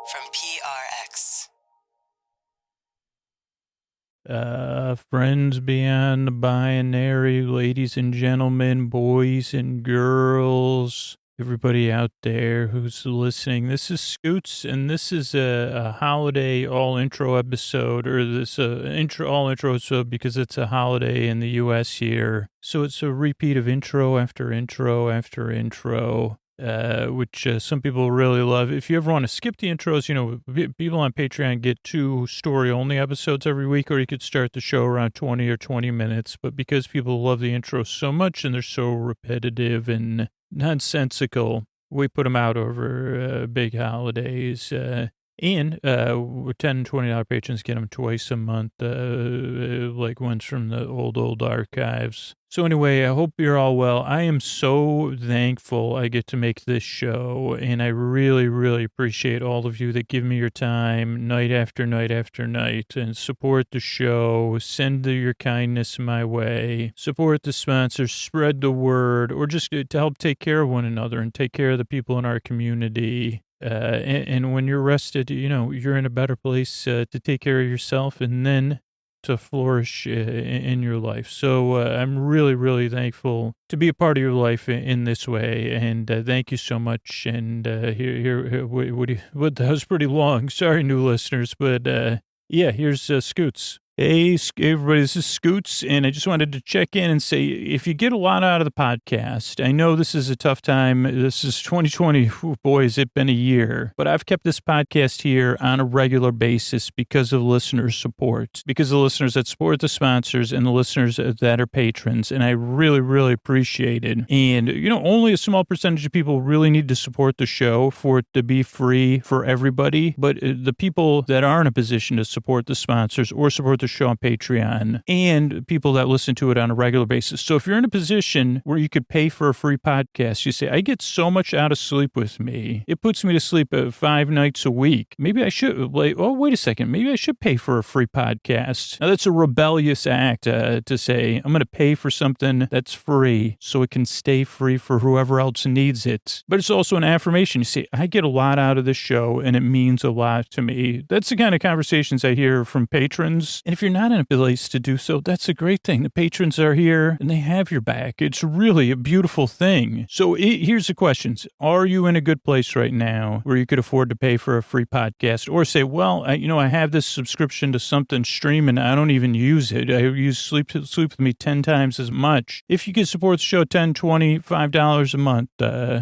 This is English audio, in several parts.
from PRX. Friends beyond the binary, ladies and gentlemen, boys and girls, everybody out there who's listening. This is Scoots, and this is a holiday all-intro episode, or this all-intro episode because it's a holiday in the U.S. here. So it's a repeat of intro after intro after intro. Which some people really love. If you ever want to skip the intros, people on Patreon get 2 story-only episodes every week, or you could start the show around 20 or 20 minutes. But because people love the intros so much and they're so repetitive and nonsensical, we put them out over big holidays. And $10 and $20 patrons get them twice a month, like ones from the old archives. So anyway, I hope you're all well. I am so thankful I get to make this show, and I really, really appreciate all of you that give me your time night after night after night and support the show, send your kindness my way, support the sponsors, spread the word, or just to help take care of one another and take care of the people in our community. And when you're rested, you're in a better place to take care of yourself and then to flourish in your life. So I'm really, really thankful to be a part of your life in this way. And thank you so much. And that was pretty long. Sorry, new listeners. But yeah, here's Scoots. Hey, everybody, this is Scoots, and I just wanted to check in and say, if you get a lot out of the podcast, I know this is a tough time. This is 2020. Boy, has it been a year. But I've kept this podcast here on a regular basis because of listener support, because of the listeners that support the sponsors and the listeners that are patrons, and I really, really appreciate it. And, only a small percentage of people really need to support the show for it to be free for everybody, but the people that are in a position to support the sponsors or support the show on Patreon and people that listen to it on a regular basis. So if you're in a position where you could pay for a free podcast, you say, I get so much out of sleep with me. It puts me to sleep 5 nights a week. Maybe I should, wait a second. Maybe I should pay for a free podcast. Now that's a rebellious act to say, I'm going to pay for something that's free so it can stay free for whoever else needs it. But it's also an affirmation. You say, I get a lot out of this show and it means a lot to me. That's the kind of conversations I hear from patrons. And if you're not in a place to do so, that's a great thing. The patrons are here and they have your back. It's really a beautiful thing. So here's the questions. Are you in a good place right now where you could afford to pay for a free podcast, or say, well, I have this subscription to something streaming. I don't even use it. I use Sleep With Me 10 times as much. If you could support the show $10, $20, $5 a month,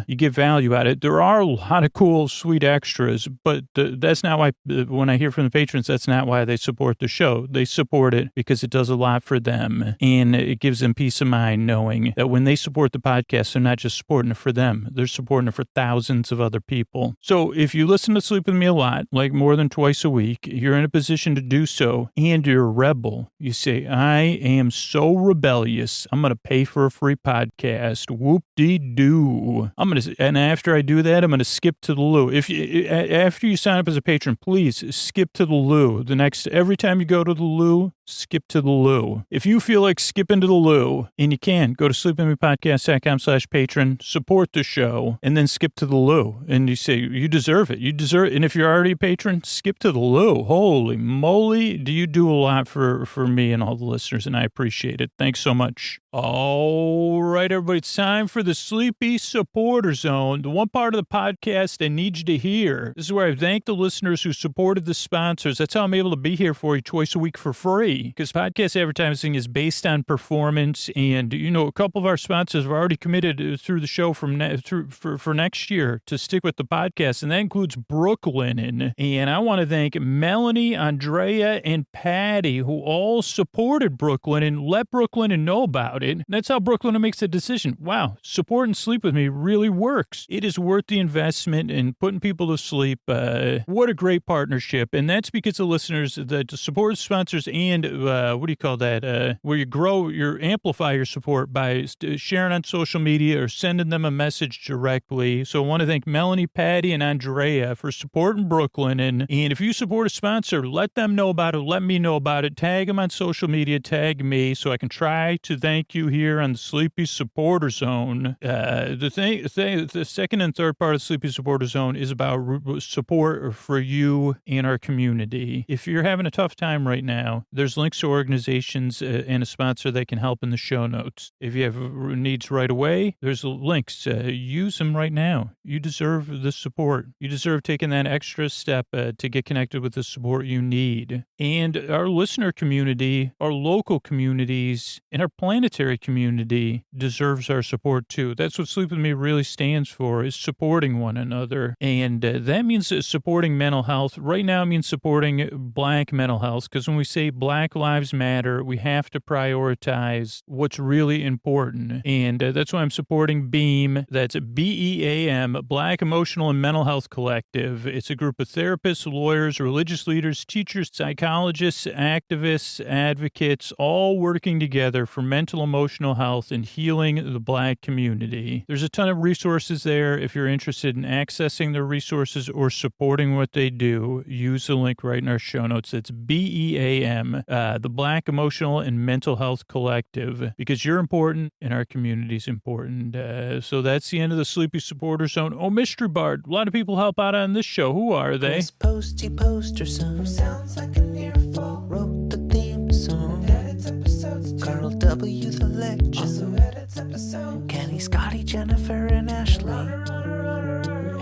you get value out of it. There are a lot of cool, sweet extras, but that's not why, when I hear from the patrons, that's not why they support the show. They support it because it does a lot for them, and it gives them peace of mind knowing that when they support the podcast, they're not just supporting it for them, they're supporting it for thousands of other people. So if you listen to Sleep With Me a lot, like more than twice a week, you're in a position to do so, and you're a rebel. You say, I am so rebellious, I'm going to pay for a free podcast. Whoop-dee-doo. And after I do that, I'm going to skip to the loo. After you sign up as a patron, please skip to the loo. Every time you go to the loo, skip to the loo. If you feel like skipping to the loo, and you can, go to sleepwithmepodcast.com/patron, support the show, and then skip to the loo. And you say, you deserve it. And if you're already a patron, skip to the loo. Holy moly, do you do a lot for me and all the listeners, and I appreciate it. Thanks so much. All right, everybody, it's time for the Sleepy Supporter Zone, the one part of the podcast I need you to hear. This is where I thank the listeners who supported the sponsors. That's how I'm able to be here for you twice a week for free, because podcast advertising is based on performance, and, a couple of our sponsors have already committed through the show for next year to stick with the podcast, and that includes Brooklinen. And I want to thank Melanie, Andrea, and Patty, who all supported Brooklinen, let Brooklinen know about it. That's how Brooklinen makes a decision. Wow, support and Sleep With Me really works. It is worth the investment in putting people to sleep. What a great partnership. And that's because of listeners that support sponsors and what do you call that? Where you amplify your support by sharing on social media or sending them a message directly. So I want to thank Melanie, Patty, and Andrea for supporting Brooklyn. And if you support a sponsor, let them know about it. Let me know about it. Tag them on social media. Tag me so I can try to thank you here on the Sleepy Supporter Zone. The second and third part of the Sleepy Supporter Zone is about support for you and our community. If you're having a tough time right now, there's links to organizations and a sponsor that can help in the show notes. If you have needs right away, there's links. Use them right now. You deserve the support. You deserve taking that extra step to get connected with the support you need. And our listener community, our local communities, and our planetary community deserves our support too. That's what Sleep With Me really stands for, is supporting one another. And that means supporting mental health. Right now it means supporting Black mental health, because when we say Black Lives Matter, we have to prioritize what's really important. And that's why I'm supporting BEAM. That's BEAM, Black Emotional and Mental Health Collective. It's a group of therapists, lawyers, religious leaders, teachers, psychologists, activists, advocates, all working together for mental, emotional health and healing the Black community. There's a ton of resources there. If you're interested in accessing their resources or supporting what they do, use the link right in our show notes. It's BEAM, the Black Emotional and Mental Health Collective, because you're important and our community's important. So that's the end of the Sleepy Supporter Zone. Oh, Mystery Bard, a lot of people help out on this show. Who are they? Chris Posty Poster Son sounds like an earful. Wrote the theme song. Edits episodes. Carl W. the Legend also edits episodes. Kenny, Scotty, Jennifer, and Ashley.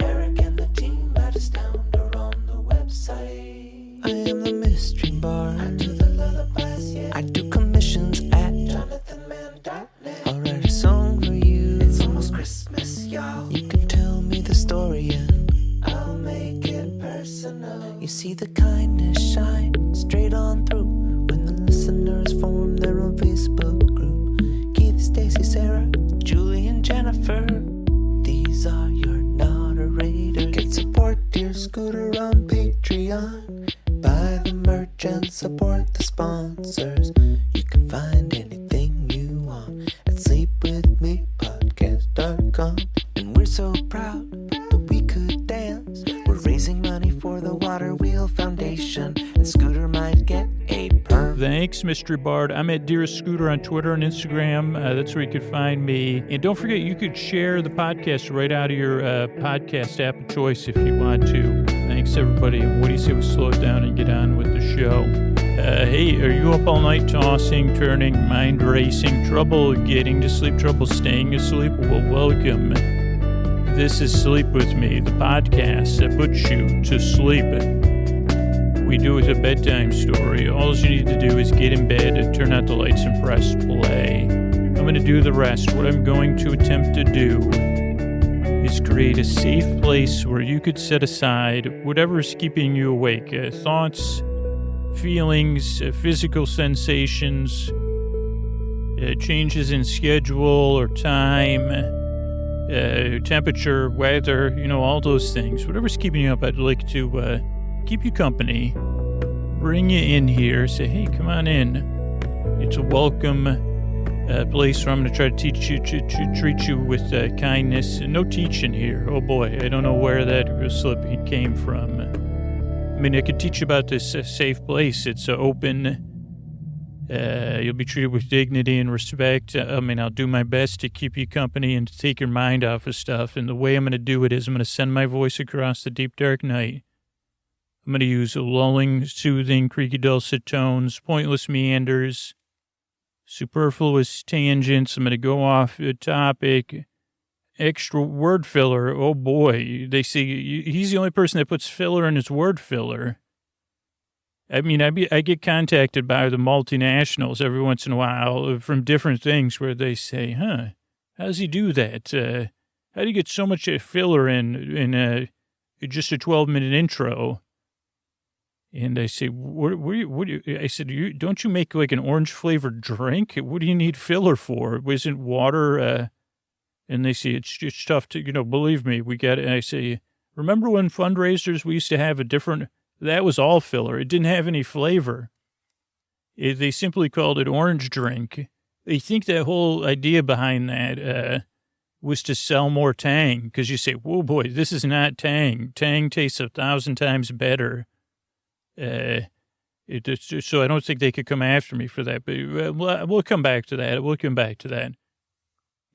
Eric and the team at Astound are on the website. I am the Mystery Bard. I do the lullabies, yeah. I do commissions at JonathanMann.net. I'll write a song for you. It's almost Christmas, y'all. You can tell me the story and I'll make it personal. You see the kindness shine straight on through when the listeners form their own Facebook group. Keith, Stacy, Sarah, Julie, and Jennifer. These are your moderators. Get support dear Scooter on Patreon. Buy the merch and support the sponsors. You can find anything you want at sleepwithmepodcast.com. And we're so proud that we could dance. We're raising money for the Water Wheel Foundation, and Scooter might get a perm. Thanks, Mystery Bard. I'm at Dearest Scooter on Twitter and Instagram. That's where you could find me. And don't forget, you could share the podcast right out of your podcast app of choice if you want to. Thanks, everybody. And what do you say we slow it down and get on with the show? Hey, are you up all night tossing, turning, mind racing, trouble getting to sleep, trouble staying asleep? Well, welcome. This is Sleep With Me, the podcast that puts you to sleep. We do it a bedtime story. All you need to do is get in bed, turn out the lights, and press play. I'm going to do the rest. What I'm going to attempt to do is create a safe place where you could set aside whatever is keeping you awake. Thoughts, feelings, physical sensations, changes in schedule or time, temperature, weather, all those things. Whatever's keeping you up, I'd like to keep you company, bring you in here, say, hey, come on in. It's a welcome place where I'm going to try to treat you with kindness. No teaching here. Oh boy, I don't know where that slip came from. I mean, I could teach you about this safe place. It's open. You'll be treated with dignity and respect. I'll do my best to keep you company and to take your mind off of stuff. And the way I'm going to do it is I'm going to send my voice across the deep, dark night. I'm going to use lulling, soothing, creaky, dulcet tones, pointless meanders, superfluous tangents. I'm going to go off the topic. Extra word filler. Oh, boy. They say he's the only person that puts filler in his word filler. I mean, I get contacted by the multinationals every once in a while from different things where they say, how does he do that? How do you get so much filler in just a 12-minute intro? And I say, I said, don't you make like an orange-flavored drink? What do you need filler for? Isn't water... And they say, it's just tough to, believe me, we got it. And I say, remember when fundraisers, we used to have a different, that was all filler. It didn't have any flavor. They simply called it orange drink. They think that whole idea behind that was to sell more Tang, because you say, whoa, boy, this is not Tang. Tang tastes 1,000 times better. So I don't think they could come after me for that, but we'll come back to that.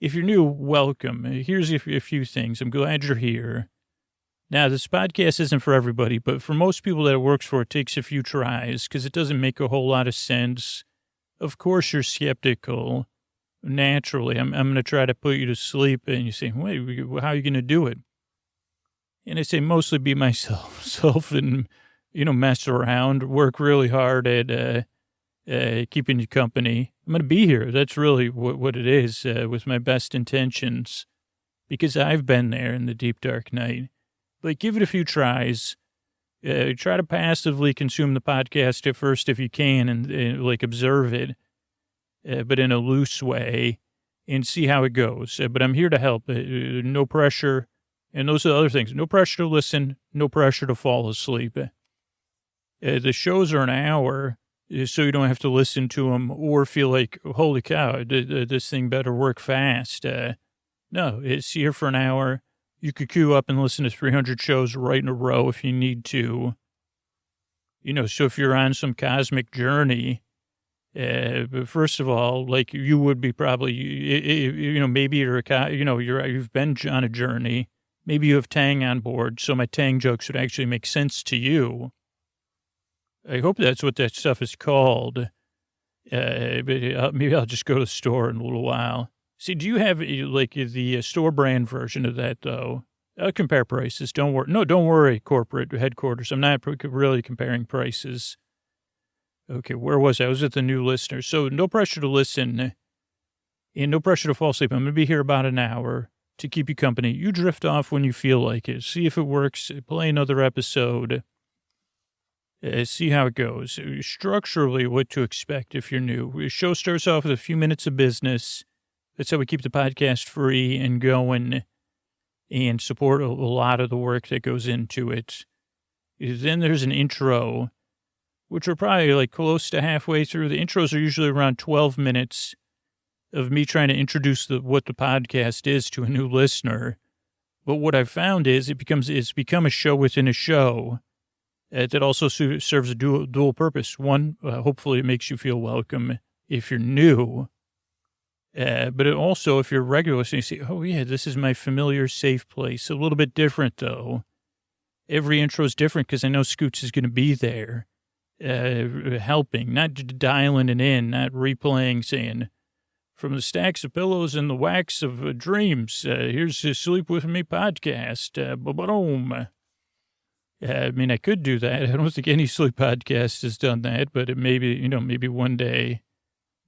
If you're new, welcome. Here's a few things. I'm glad you're here. Now, this podcast isn't for everybody, but for most people that it works for, it takes a few tries because it doesn't make a whole lot of sense. Of course, you're skeptical. Naturally, I'm going to try to put you to sleep, and you say, wait, how are you going to do it? And I say, mostly be myself and, mess around, work really hard at keeping you company. I'm going to be here. That's really what it is, with my best intentions, because I've been there in the deep, dark night. But give it a few tries. Try to passively consume the podcast at first if you can and observe it, but in a loose way, and see how it goes. But I'm here to help. No pressure. And those are the other things. No pressure to listen. No pressure to fall asleep. The shows are an hour, so you don't have to listen to them or feel like, holy cow, this thing better work fast. No, it's here for an hour. You could queue up and listen to 300 shows right in a row if you need to. So if you're on some cosmic journey, but first of all, like you would be probably, maybe you've been on a journey. Maybe you have Tang on board, so my Tang jokes would actually make sense to you. I hope that's what that stuff is called. But maybe I'll just go to the store in a little while. See, do you have, the store brand version of that, though? I'll compare prices. Don't worry. No, don't worry, corporate headquarters. I'm not really comparing prices. Okay, where was I? I was at the new listener. So no pressure to listen and no pressure to fall asleep. I'm going to be here about an hour to keep you company. You drift off when you feel like it. See if it works. Play another episode. See how it goes. Structurally, what to expect if you're new. The show starts off with a few minutes of business. That's how we keep the podcast free and going and support a lot of the work that goes into it. Then there's an intro, which we're probably close to halfway through. The intros are usually around 12 minutes of me trying to introduce what the podcast is to a new listener. But what I've found is it's become a show within a show that also serves a dual purpose. One, hopefully it makes you feel welcome if you're new. But it also, if you're regular, so you say, oh, yeah, this is my familiar, safe place. A little bit different, though. Every intro is different because I know Scoots is going to be there, helping, not dialing it in, not replaying, saying, from the stacks of pillows and the wax of dreams, here's the Sleep With Me podcast. Boom. I mean, I could do that. I don't think any sleep podcast has done that, but maybe one day.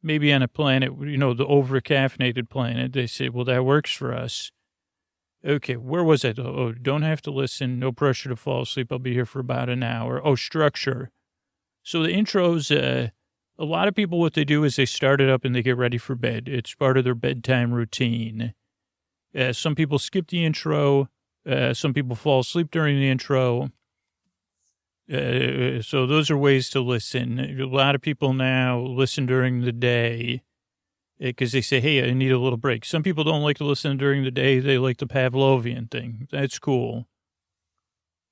Maybe on a planet, the over-caffeinated planet, they say, well, that works for us. Okay, where was I? Oh, don't have to listen. No pressure to fall asleep. I'll be here for about an hour. Oh, structure. So the intros, a lot of people, what they do is they start it up and they get ready for bed. It's part of their bedtime routine. Some people skip the intro. Some people fall asleep during the intro. So those are ways to listen. A lot of people now listen during the day because they say, hey, I need a little break. Some people don't like to listen during the day. They like the Pavlovian thing. That's cool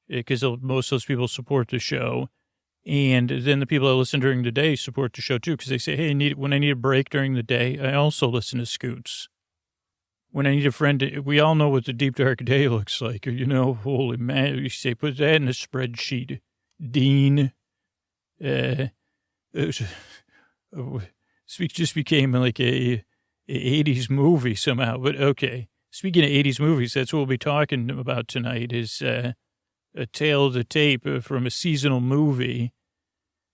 because most of those people support the show. And then the people that listen during the day support the show, too, because they say, hey, when I need a break during the day, I also listen to Scoots. When I need a friend, we all know what the deep, dark day looks like. Holy man, you say, put that in a spreadsheet. Dean, just became like a 80s movie somehow. But okay, speaking of 80s movies, that's what we'll be talking about tonight is a tale of the tape from a seasonal movie,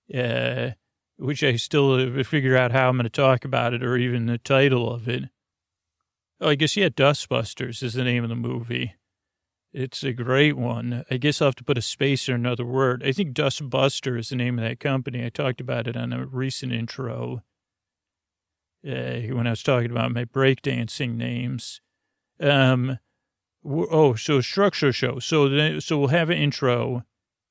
which I still figure out how I'm going to talk about it or even the title of it. Oh, I guess, Dustbusters is the name of the movie. It's a great one. I guess I'll have to put a space or another word. I think Dustbuster is the name of that company. I talked about it on a recent intro when I was talking about my breakdancing names. So structure show. So we'll have an intro.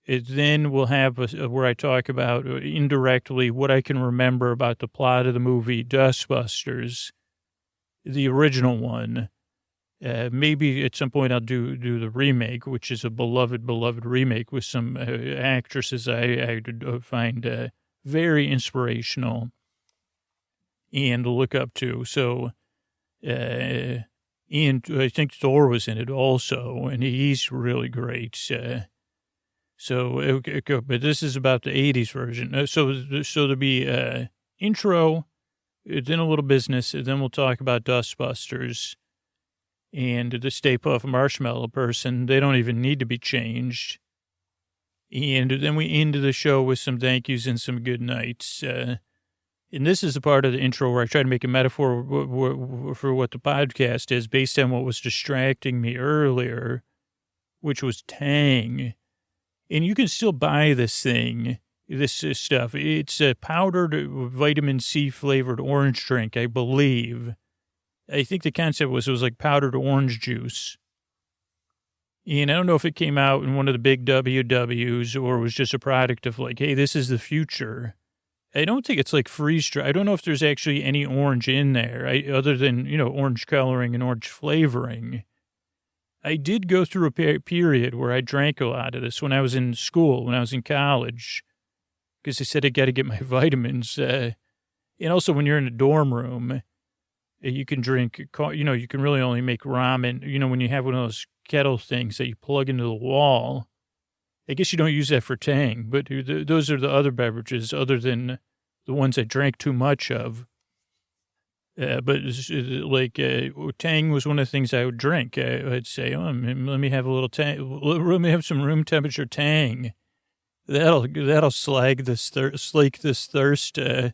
Then we'll have where I talk about indirectly what I can remember about the plot of the movie Dustbusters, the original one. Maybe at some point I'll do the remake, which is a beloved remake with some actresses I find very inspirational and to look up to. So, and I think Thor was in it also, and he's really great. But this is about the 80s version. So there'll be intro, then a little business, and then we'll talk about Dustbusters. And the Stay Puft Marshmallow person, they don't even need to be changed. And then we end the show with some thank yous and some good nights. And this is the part of the intro where I try to make a metaphor for what the podcast is based on what was distracting me earlier, which was Tang. And you can still buy this thing, this stuff. It's a powdered vitamin C flavored orange drink, I believe. I think the concept was it was like powdered orange juice. And I don't know if it came out in one of the big WWs or was just a product of like, hey, this is the future. I don't think it's like freeze dry. I don't know if there's actually any orange in there other than, orange coloring and orange flavoring. I did go through a period where I drank a lot of this when I was in school, when I was in college, because they said I got to get my vitamins. And also when you're in a dorm room, you can drink, you can really only make ramen, when you have one of those kettle things that you plug into the wall. I guess you don't use that for Tang, but those are the other beverages other than the ones I drank too much of. But Tang was one of the things I would drink. I'd say, let me have a little Tang, let me have some room temperature Tang. That'll slake this thirst. And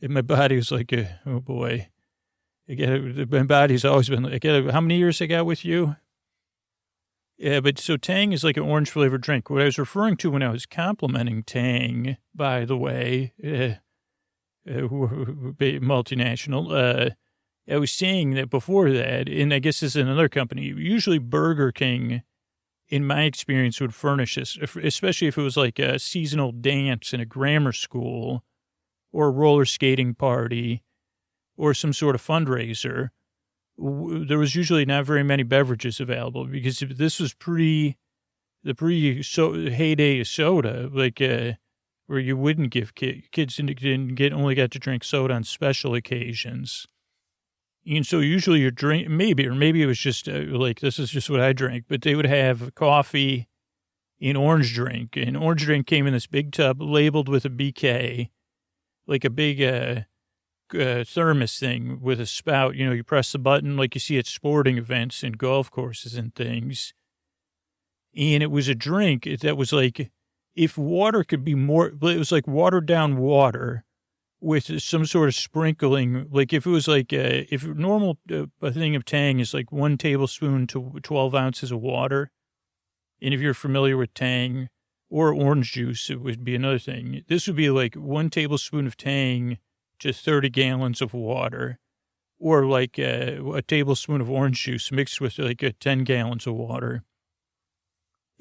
my body was like, oh boy. My body's always been like, how many years I got with you? Yeah, but so Tang is like an orange flavored drink. What I was referring to when I was complimenting Tang, by the way, multinational, I was saying that before that, and I guess this is another company, usually Burger King, in my experience, would furnish this, especially if it was like a seasonal dance in a grammar school or a roller skating party or some sort of fundraiser. There was usually not very many beverages available because this was the heyday of soda, where you wouldn't give kids only got to drink soda on special occasions. And so usually your drink, maybe it was just this is just what I drank, but they would have coffee and orange drink. And orange drink came in this big tub labeled with a BK, like a big thermos thing with a spout. You press the button like you see at sporting events and golf courses and things. And it was a drink that was like, if water could be more, it was like watered down water with some sort of sprinkling. Like if it was like, if normal a thing of Tang is like 1 tablespoon to 12 ounces of water. And if you're familiar with Tang or orange juice, it would be another thing. This would be like 1 tablespoon of Tang to 30 gallons of water, or like a tablespoon of orange juice mixed with like 10 gallons of water.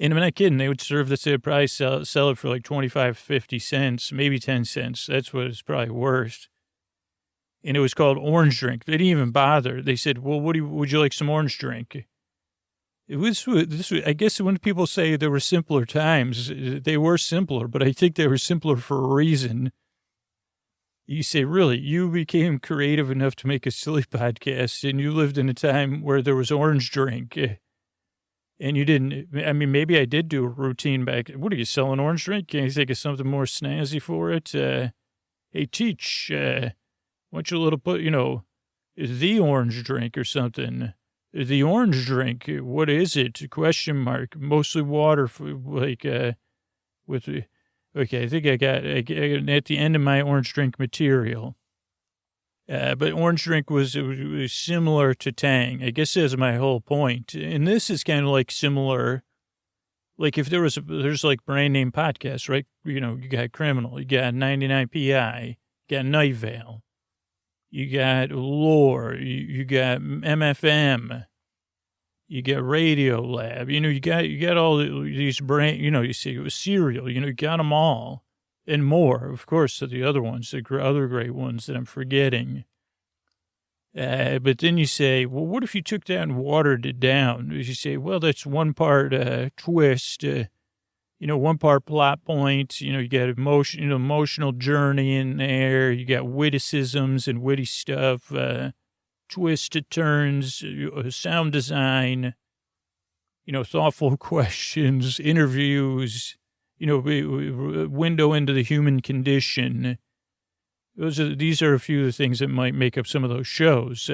And I'm not kidding. They would serve this. They'd probably sell it for like 25, 50 cents, maybe 10 cents. That's what it's probably worth. And it was called orange drink. They didn't even bother. They said, well, would you like some orange drink? It was, I guess when people say there were simpler times, they were simpler, but I think they were simpler for a reason. You say, really, you became creative enough to make a silly podcast and you lived in a time where there was orange drink. And you didn't, maybe I did do a routine back. What are you selling, orange drink? Can you think of something more snazzy for it? Hey, Teach, why don't you the orange drink or something? The orange drink, what is it? Question mark. Mostly water, okay, I think I got at the end of my orange drink material. But orange drink was similar to Tang. I guess that's my whole point. And this is kind of like similar. Like if there's like brand name podcasts, right? You got Criminal, you got 99 PI, you got Night Vale, you got Lore, you got MFM, You got Radio Lab. You got all these brand. You say it was cereal. You got them all and more. Of course, the other ones, the other great ones that I'm forgetting. But then you say, well, what if you took that and watered it down? You say, well, that's one part twist, one part plot points. You got emotional journey in there. You got witticisms and witty stuff, twisted turns, sound design, thoughtful questions, interviews, window into the human condition. These are a few of the things that might make up some of those shows.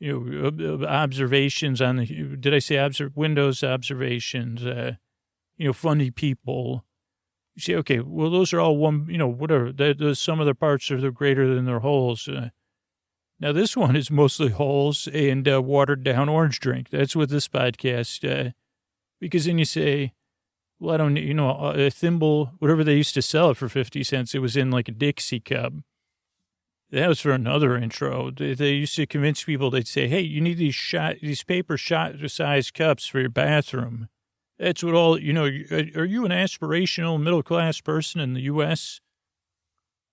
Observations on did I say windows observations, funny people. You say, okay, well, those are all one, whatever. There's some of their parts are greater than their wholes. Now, this one is mostly holes and watered down orange drink. That's what this podcast, because then you say, well, I don't, a thimble, whatever they used to sell it for 50 cents, it was in like a Dixie cup. That was for another intro. They used to convince people, they'd say, hey, you need these paper shot-sized cups for your bathroom. That's what all, are you an aspirational middle-class person in the U.S.?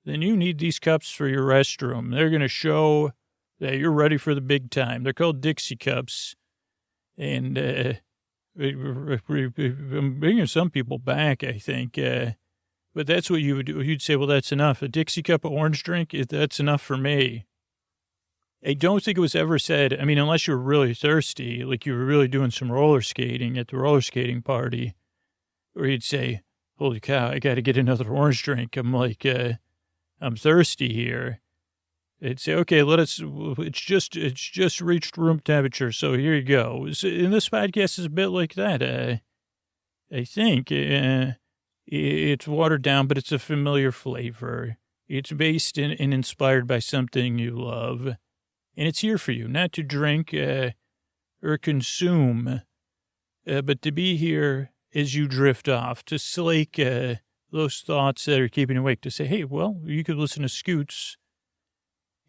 Then you need these cups for your restroom. They're going to show that you're ready for the big time. They're called Dixie cups. And I'm bringing some people back, I think. But that's what you would do. You'd say, well, that's enough. A Dixie cup of orange drink, that's enough for me. I don't think it was ever said, unless you were really thirsty, like you were really doing some roller skating at the roller skating party, where you'd say, holy cow, I got to get another orange drink. I'm like, I'm thirsty here. They'd say, okay, it's just reached room temperature, so here you go. And this podcast is a bit like that. I think it's watered down, but it's a familiar flavor. It's based in and inspired by something you love. And it's here for you, not to drink or consume, but to be here as you drift off, to slake those thoughts that are keeping you awake, to say, hey, well, you could listen to Scoots.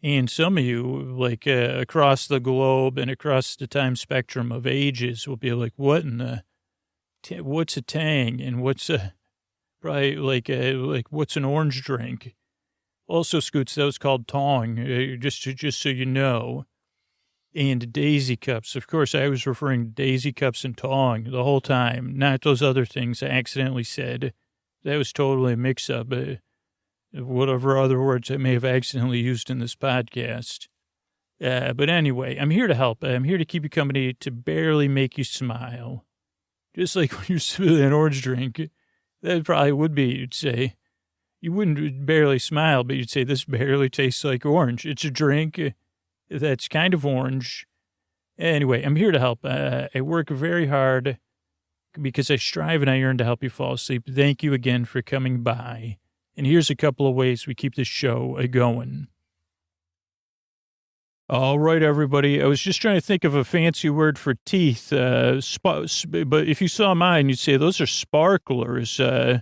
And some of you, like across the globe and across the time spectrum of ages, will be like, what in the, what's a tang and what's a, probably like what's an orange drink? Also, Scoots, that was called tong, just so you know. And daisy cups. Of course, I was referring to daisy cups and tong the whole time, not those other things I accidentally said. That was totally a mix-up. Whatever other words I may have accidentally used in this podcast. But anyway, I'm here to help. I'm here to keep you company, to barely make you smile. Just like when you're spilling an orange drink, that probably would be, you'd say. You wouldn't barely smile, but you'd say, this barely tastes like orange. It's a drink that's kind of orange. Anyway, I'm here to help. I work very hard because I strive and I yearn to help you fall asleep. Thank you again for coming by. And here's a couple of ways we keep this show going. All right, everybody. I was just trying to think of a fancy word for teeth. But if you saw mine, you'd say those are sparklers.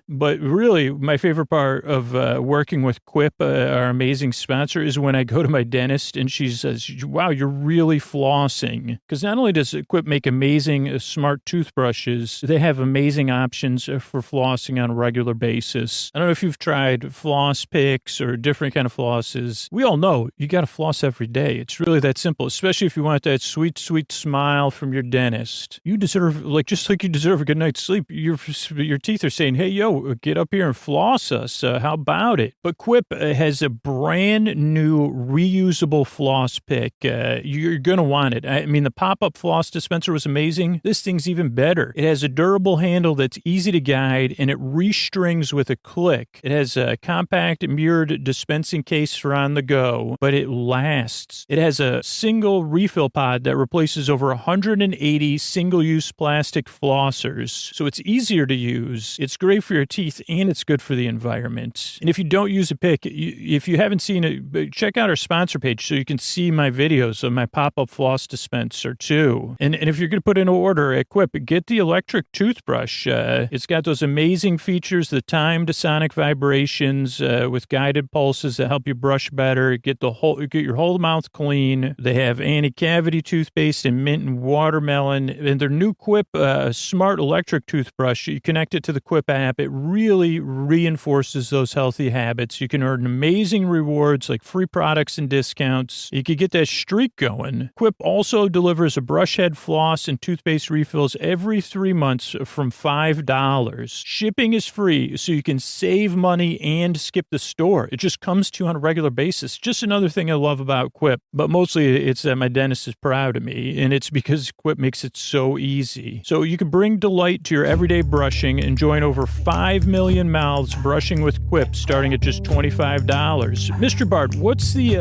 But really, my favorite part of working with Quip, our amazing sponsor, is when I go to my dentist and she says, wow, you're really flossing. Because not only does Quip make amazing smart toothbrushes, they have amazing options for flossing on a regular basis. I don't know if you've tried floss picks or different kind of flosses. We all know you got to floss every day. It's really that simple, especially if you want that sweet, sweet smile from your dentist. You deserve, just like you deserve a good night's sleep, your teeth are saying, hey, yo, get up here and floss us. How about it? But Quip has a brand new reusable floss pick. You're going to want it. I mean, the pop-up floss dispenser was amazing. This thing's even better. It has a durable handle that's easy to guide, and it restrings with a click. It has a compact mirrored dispensing case for on the go, but it lasts. It has a single refill pod that replaces over 180 single-use plastic flossers. So it's easier to use, it's great for your teeth, and it's good for the environment. And if you don't use a pick, if you haven't seen it, check out our sponsor page so you can see my videos of my pop-up floss dispenser too. And if you're going to put in an order at Quip, get the electric toothbrush. It's got those amazing features, the timed sonic vibrations with guided pulses that help you brush better, get your whole mouth clean. clean. They have anti-cavity toothpaste and mint and watermelon. And their new Quip smart electric toothbrush, you connect it to the Quip app. It really reinforces those healthy habits. You can earn amazing rewards like free products and discounts. You could get that streak going. Quip also delivers a brush head, floss, and toothpaste refills every 3 months from $5. Shipping is free, so you can save money and skip the store. It just comes to you on a regular basis. Just another thing I love about Quip, but mostly it's that my dentist is proud of me, and it's because Quip makes it so easy. So you can bring delight to your everyday brushing and join over 5 million mouths brushing with Quip, starting at just $25. Mr. Bart, what's the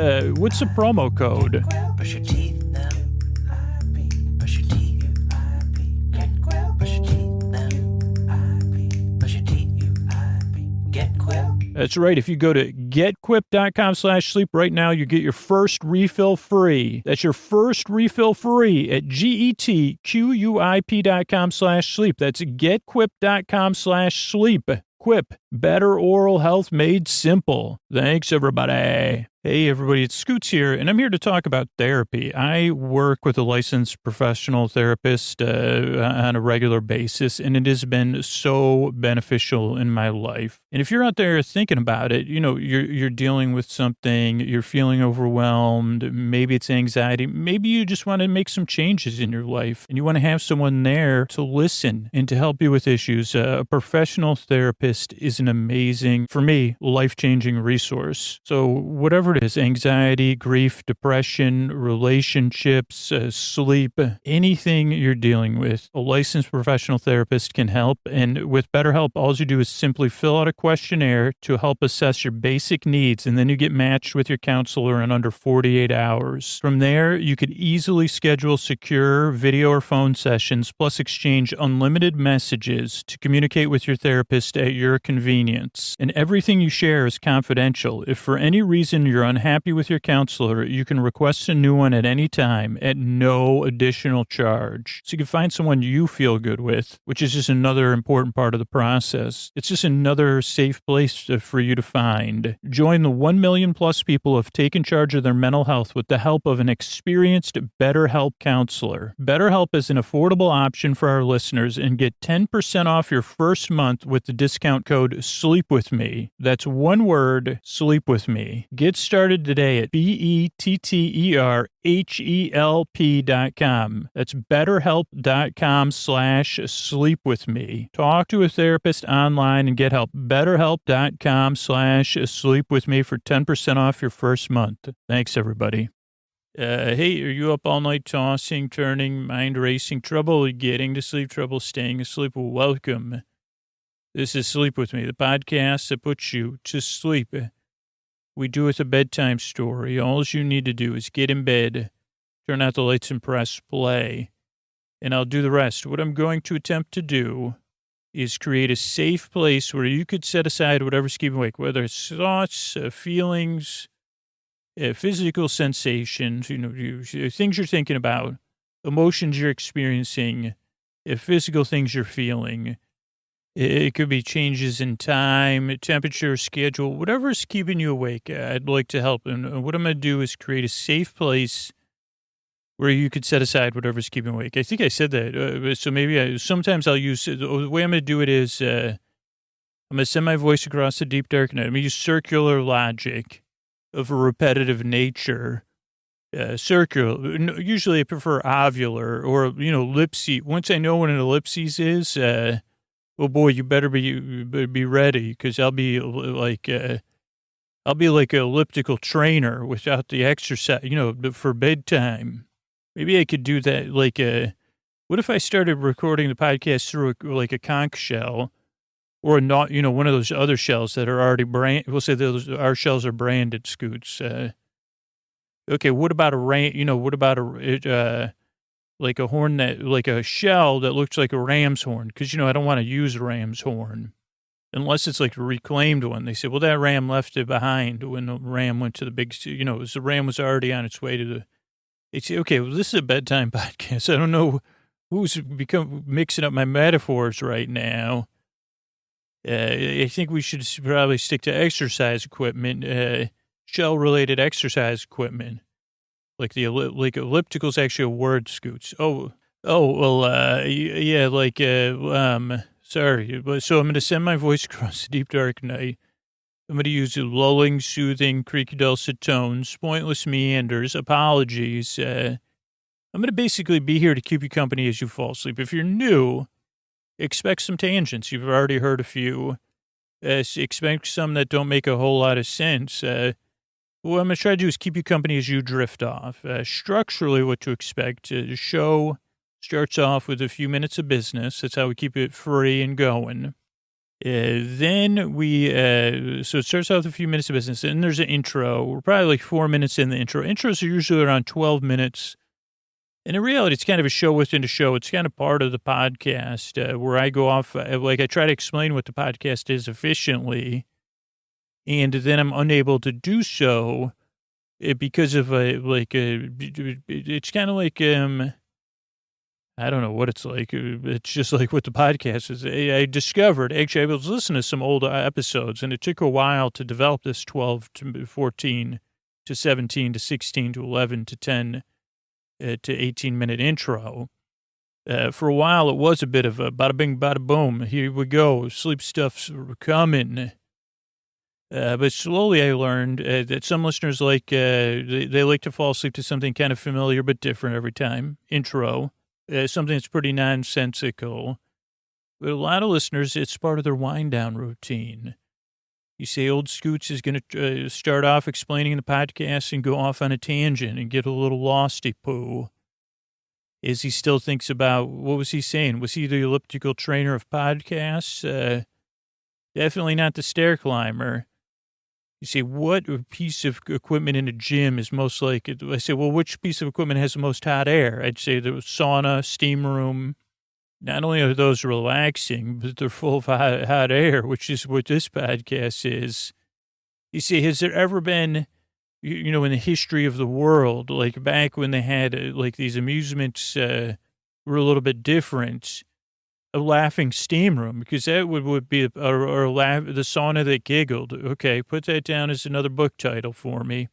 promo code? Brush your teeth now. Brush your teeth. Get Quip. Brush your teeth now. Brush your teeth. Get Quip. That's right. If you go to getquip.com/sleep right now, you get your first refill free. That's your first refill free at getquip.com/sleep. That's getquip.com/sleep. Quip, better oral health made simple. Thanks, everybody. Hey, everybody, it's Scoots here, and I'm here to talk about therapy. I work with a licensed professional therapist on a regular basis, and it has been so beneficial in my life. And if you're out there thinking about it, you know, you're dealing with something, you're feeling overwhelmed, maybe it's anxiety, maybe you just want to make some changes in your life, and you want to have someone there to listen and to help you with issues. A professional therapist is an amazing, for me, life-changing resource. So whatever it is, anxiety, grief, depression, relationships, sleep, anything you're dealing with, a licensed professional therapist can help. And with BetterHelp, all you do is simply fill out a questionnaire to help assess your basic needs, and then you get matched with your counselor in under 48 hours. From there, you could easily schedule secure video or phone sessions, plus exchange unlimited messages to communicate with your therapist at your convenience. And everything you share is confidential. If for any reason you're unhappy with your counselor, you can request a new one at any time at no additional charge. So you can find someone you feel good with, which is just another important part of the process. It's just another safe place for you to find. Join the 1 million plus people who have taken charge of their mental health with the help of an experienced BetterHelp counselor. BetterHelp is an affordable option for our listeners, and get 10% off your first month with the discount code SLEEPWITHME. That's one word, sleep with me. Get started today at BetterHelp.com. That's BetterHelp.com/sleepwithme. Talk to a therapist online and get help. BetterHelp.com/sleepwithme for 10% off your first month. Thanks, everybody. Hey, are you up all night tossing, turning, mind racing, trouble getting to sleep, trouble staying asleep? Well, welcome. This is Sleep With Me, the podcast that puts you to sleep. We do it a bedtime story. All you need to do is get in bed, turn out the lights and press play, and I'll do the rest. What I'm going to attempt to do is create a safe place where you could set aside whatever's keeping you awake, whether it's thoughts, feelings, physical sensations, things you're thinking about, emotions you're experiencing, physical things you're feeling. It could be changes in time, temperature, schedule, whatever's keeping you awake. I'd like to help. And what I'm going to do is create a safe place where you could set aside whatever's keeping you awake. I think I said that. So maybe sometimes I'll use, the way I'm going to do it is I'm going to send my voice across the deep dark night. I'm going to use circular logic of a repetitive nature. Circular. Usually I prefer ovular or, ellipses. Once I know what an ellipses is, oh boy, you better be ready, because I'll be like an elliptical trainer without the exercise, for bedtime. Maybe I could do that. What if I started recording the podcast through a conch shell, or not? One of those other shells that are already branded. We'll say our shells are branded, Scoots. Okay, what about what about like a horn like a shell that looks like a ram's horn? Because, I don't want to use a ram's horn unless it's like a reclaimed one. They say, well, that ram left it behind when the ram went to the big, the ram was already on its way to the, it's okay. Well, this is a bedtime podcast. I don't know who's become mixing up my metaphors right now. I think we should probably stick to exercise equipment, shell related exercise equipment. Like like elliptical is actually a word, Scoots. Well, yeah, like, sorry. So I'm going to send my voice across the deep dark night. I'm going to use lulling, soothing, creaky dulcet tones, pointless meanders, apologies. I'm going to basically be here to keep you company as you fall asleep. If you're new, expect some tangents. You've already heard a few. Expect some that don't make a whole lot of sense. What I'm going to try to do is keep you company as you drift off. Structurally, what to expect. The show starts off with a few minutes of business. That's how we keep it free and going. Then so it starts out with a few minutes of business. Then there's an intro. We're probably like 4 minutes in the intro. Intros are usually around 12 minutes. And in reality, it's kind of a show within a show. It's kind of part of the podcast where I go off, like I try to explain what the podcast is efficiently. And then I'm unable to do so because of it's kind of like, I don't know what it's like. It's just like what the podcast is. I discovered, actually, I was listening to some old episodes, and it took a while to develop this 12 to 14 to 17 to 16 to 11 to 10 to 18-minute intro. For a while, it was a bit of a bada bing, bada boom. Here we go. Sleep stuff's coming. But slowly I learned that some listeners like, they like to fall asleep to something kind of familiar but different every time. Intro. Something that's pretty nonsensical. But a lot of listeners, it's part of their wind-down routine. You say old Scoots is going to start off explaining the podcast and go off on a tangent and get a little losty-poo. As he still thinks about, what was he saying? Was he the elliptical trainer of podcasts? Definitely not the stair climber. You say, what piece of equipment in a gym is most like it? I say, well, which piece of equipment has the most hot air? I'd say the sauna, steam room. Not only are those relaxing, but they're full of hot air, which is what this podcast is. You see, has there ever been, in the history of the world, like back when they had like these amusements were a little bit different, a laughing steam room, because that would be the sauna that giggled. Okay, put that down as another book title for me.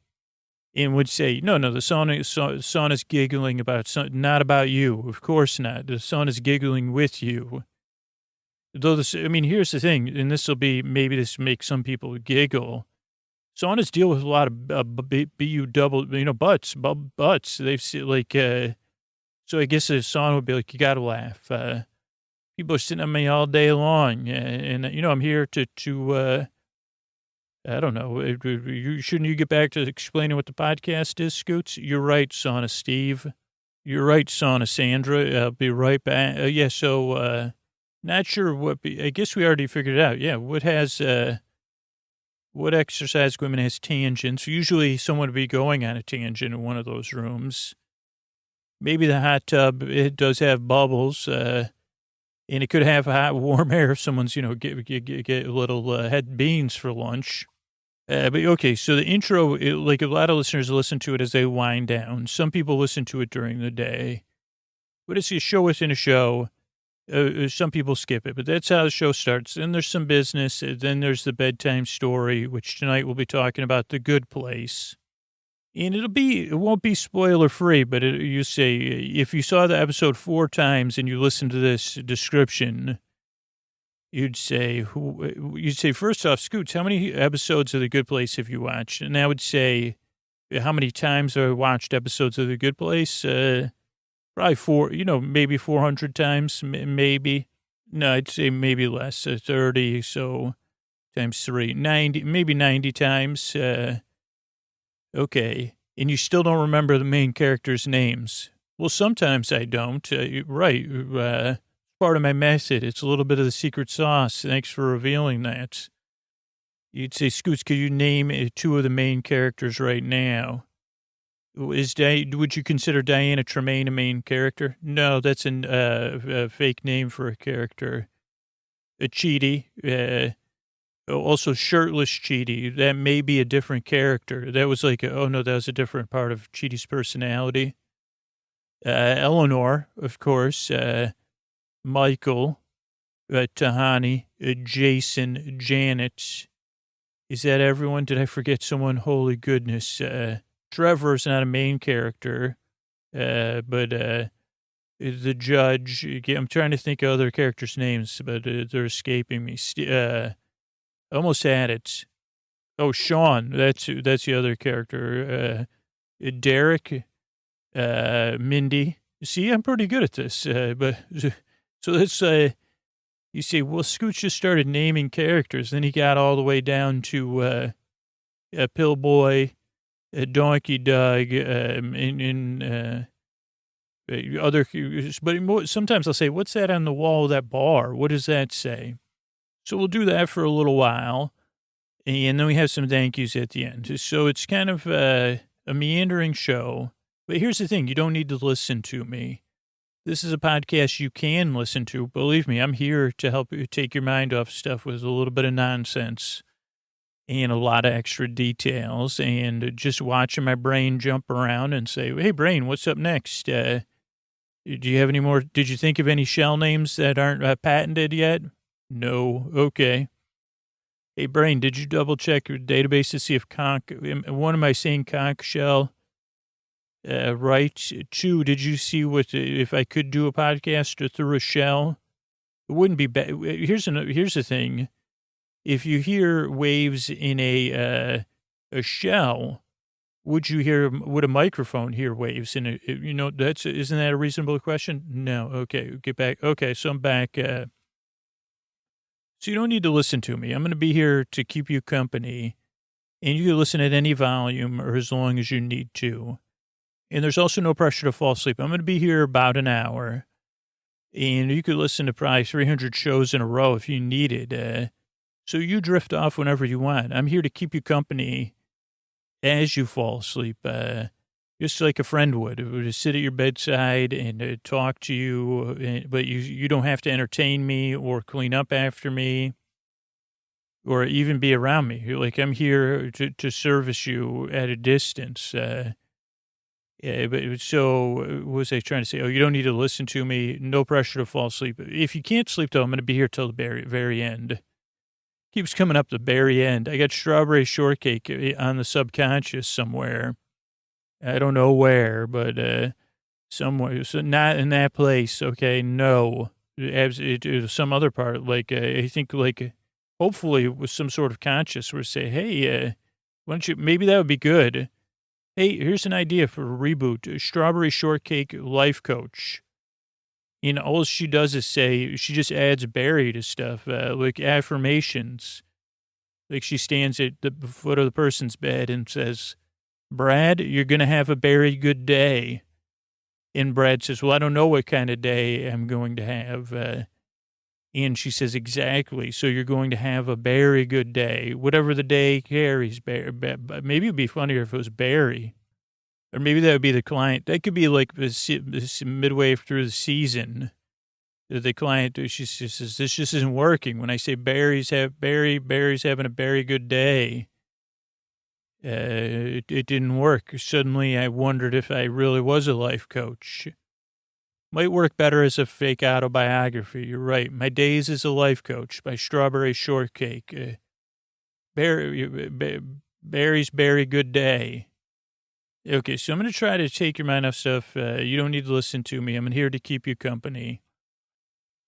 And would say, no, the sauna's giggling about something, not about you. Of course not. The sauna's giggling with you. Though here's the thing, and this makes some people giggle. Saunas deal with a lot of butts. They've seen so I guess a sauna would be like, you got to laugh. People are sitting on me all day long, and I'm here to I don't know. Shouldn't you get back to explaining what the podcast is, Scoots? You're right, Sauna Steve. You're right, Sauna Sandra. I'll be right back. So not sure I guess we already figured it out. Yeah, what exercise equipment has tangents? Usually someone would be going on a tangent in one of those rooms. Maybe the hot tub, it does have bubbles, and it could have hot, warm air if someone's, get a little head beans for lunch. But okay, so the intro, like a lot of listeners listen to it as they wind down. Some people listen to it during the day. But it's a show within a show. Some people skip it, but that's how the show starts. Then there's some business. Then there's the bedtime story, which tonight we'll be talking about The Good Place. And it won't be spoiler free, but you say, if you saw the episode 4 times and you listen to this description, you'd say, first off, Scoots, how many episodes of The Good Place have you watched? And I would say, how many times have I watched episodes of The Good Place? Probably maybe 400 times, maybe. No, I'd say maybe less, 30, so times 3, 90, maybe 90 times. Okay. And you still don't remember the main characters' names. Well, sometimes I don't. Right. Part of my method. It's a little bit of the secret sauce. Thanks for revealing that. You'd say, Scoots, could you name 2 of the main characters right now? Would you consider Diana Tremaine a main character? No, that's a fake name for a character. A Cheaty. Also, shirtless Cheaty. That may be a different character. That was that was a different part of Cheaty's personality. Eleanor, of course. Michael. Tahani. Jason. Janet. Is that everyone? Did I forget someone? Holy goodness. Trevor's not a main character, but the judge. I'm trying to think of other characters' names, but they're escaping me. Almost had it. Oh, Sean. That's the other character. Derek, Mindy. See, I'm pretty good at this. But so let's you see, well, Scooch just started naming characters. Then he got all the way down to Pillboy, Donkey Doug, other. But sometimes I'll say, "What's that on the wall of that bar? What does that say?" So we'll do that for a little while, and then we have some thank yous at the end. So it's kind of a meandering show. But here's the thing: you don't need to listen to me. This is a podcast you can listen to. Believe me, I'm here to help you take your mind off stuff with a little bit of nonsense and a lot of extra details, and just watching my brain jump around and say, "Hey, brain, what's up next? Do you have any more? Did you think of any shell names that aren't patented yet? No. Okay. Hey, brain, did you double check your database to see if what am I saying, conch shell? Right. 2, did you see if I could do a podcast through a shell? It wouldn't be bad. Here's the thing. If you hear waves in a shell, would a microphone hear waves in it? Isn't that a reasonable question? No. Okay. Get back. Okay. So I'm back. So you don't need to listen to me. I'm going to be here to keep you company, and you can listen at any volume or as long as you need to. And there's also no pressure to fall asleep. I'm going to be here about an hour, and you could listen to probably 300 shows in a row if you needed. So you drift off whenever you want. I'm here to keep you company as you fall asleep, just like a friend would. It would sit at your bedside and talk to you, but you don't have to entertain me or clean up after me or even be around me. Like, I'm here to service you at a distance. But so what was I trying to say? Oh, you don't need to listen to me. No pressure to fall asleep. If you can't sleep, though, I'm going to be here till the very end. Keeps coming up the very end. I got strawberry shortcake on the subconscious somewhere. I don't know where, but somewhere. So not in that place. Okay, no. Some other part. Like I think, like hopefully with some sort of conscious, where say, hey, why don't you? Maybe that would be good. Hey, here's an idea for a reboot. Strawberry shortcake life coach. All she does is she just adds berry to stuff, like affirmations. Like she stands at the foot of the person's bed and says, Brad, you're going to have a very good day. And Brad says, well, I don't know what kind of day I'm going to have. And she says, exactly. So you're going to have a very good day. Whatever the day carries. Maybe it'd be funnier if it was Barry. Or maybe that would be the client. That could be like this midway through the season. The client, she says, this just isn't working. When I say Barry's having a very good day, it didn't work. Suddenly I wondered if I really was a life coach. Might work better as a fake autobiography. You're right. My Days as a Life Coach by Strawberry Shortcake. Barry's very good day. Okay, so I'm going to try to take your mind off stuff. You don't need to listen to me. I'm here to keep you company.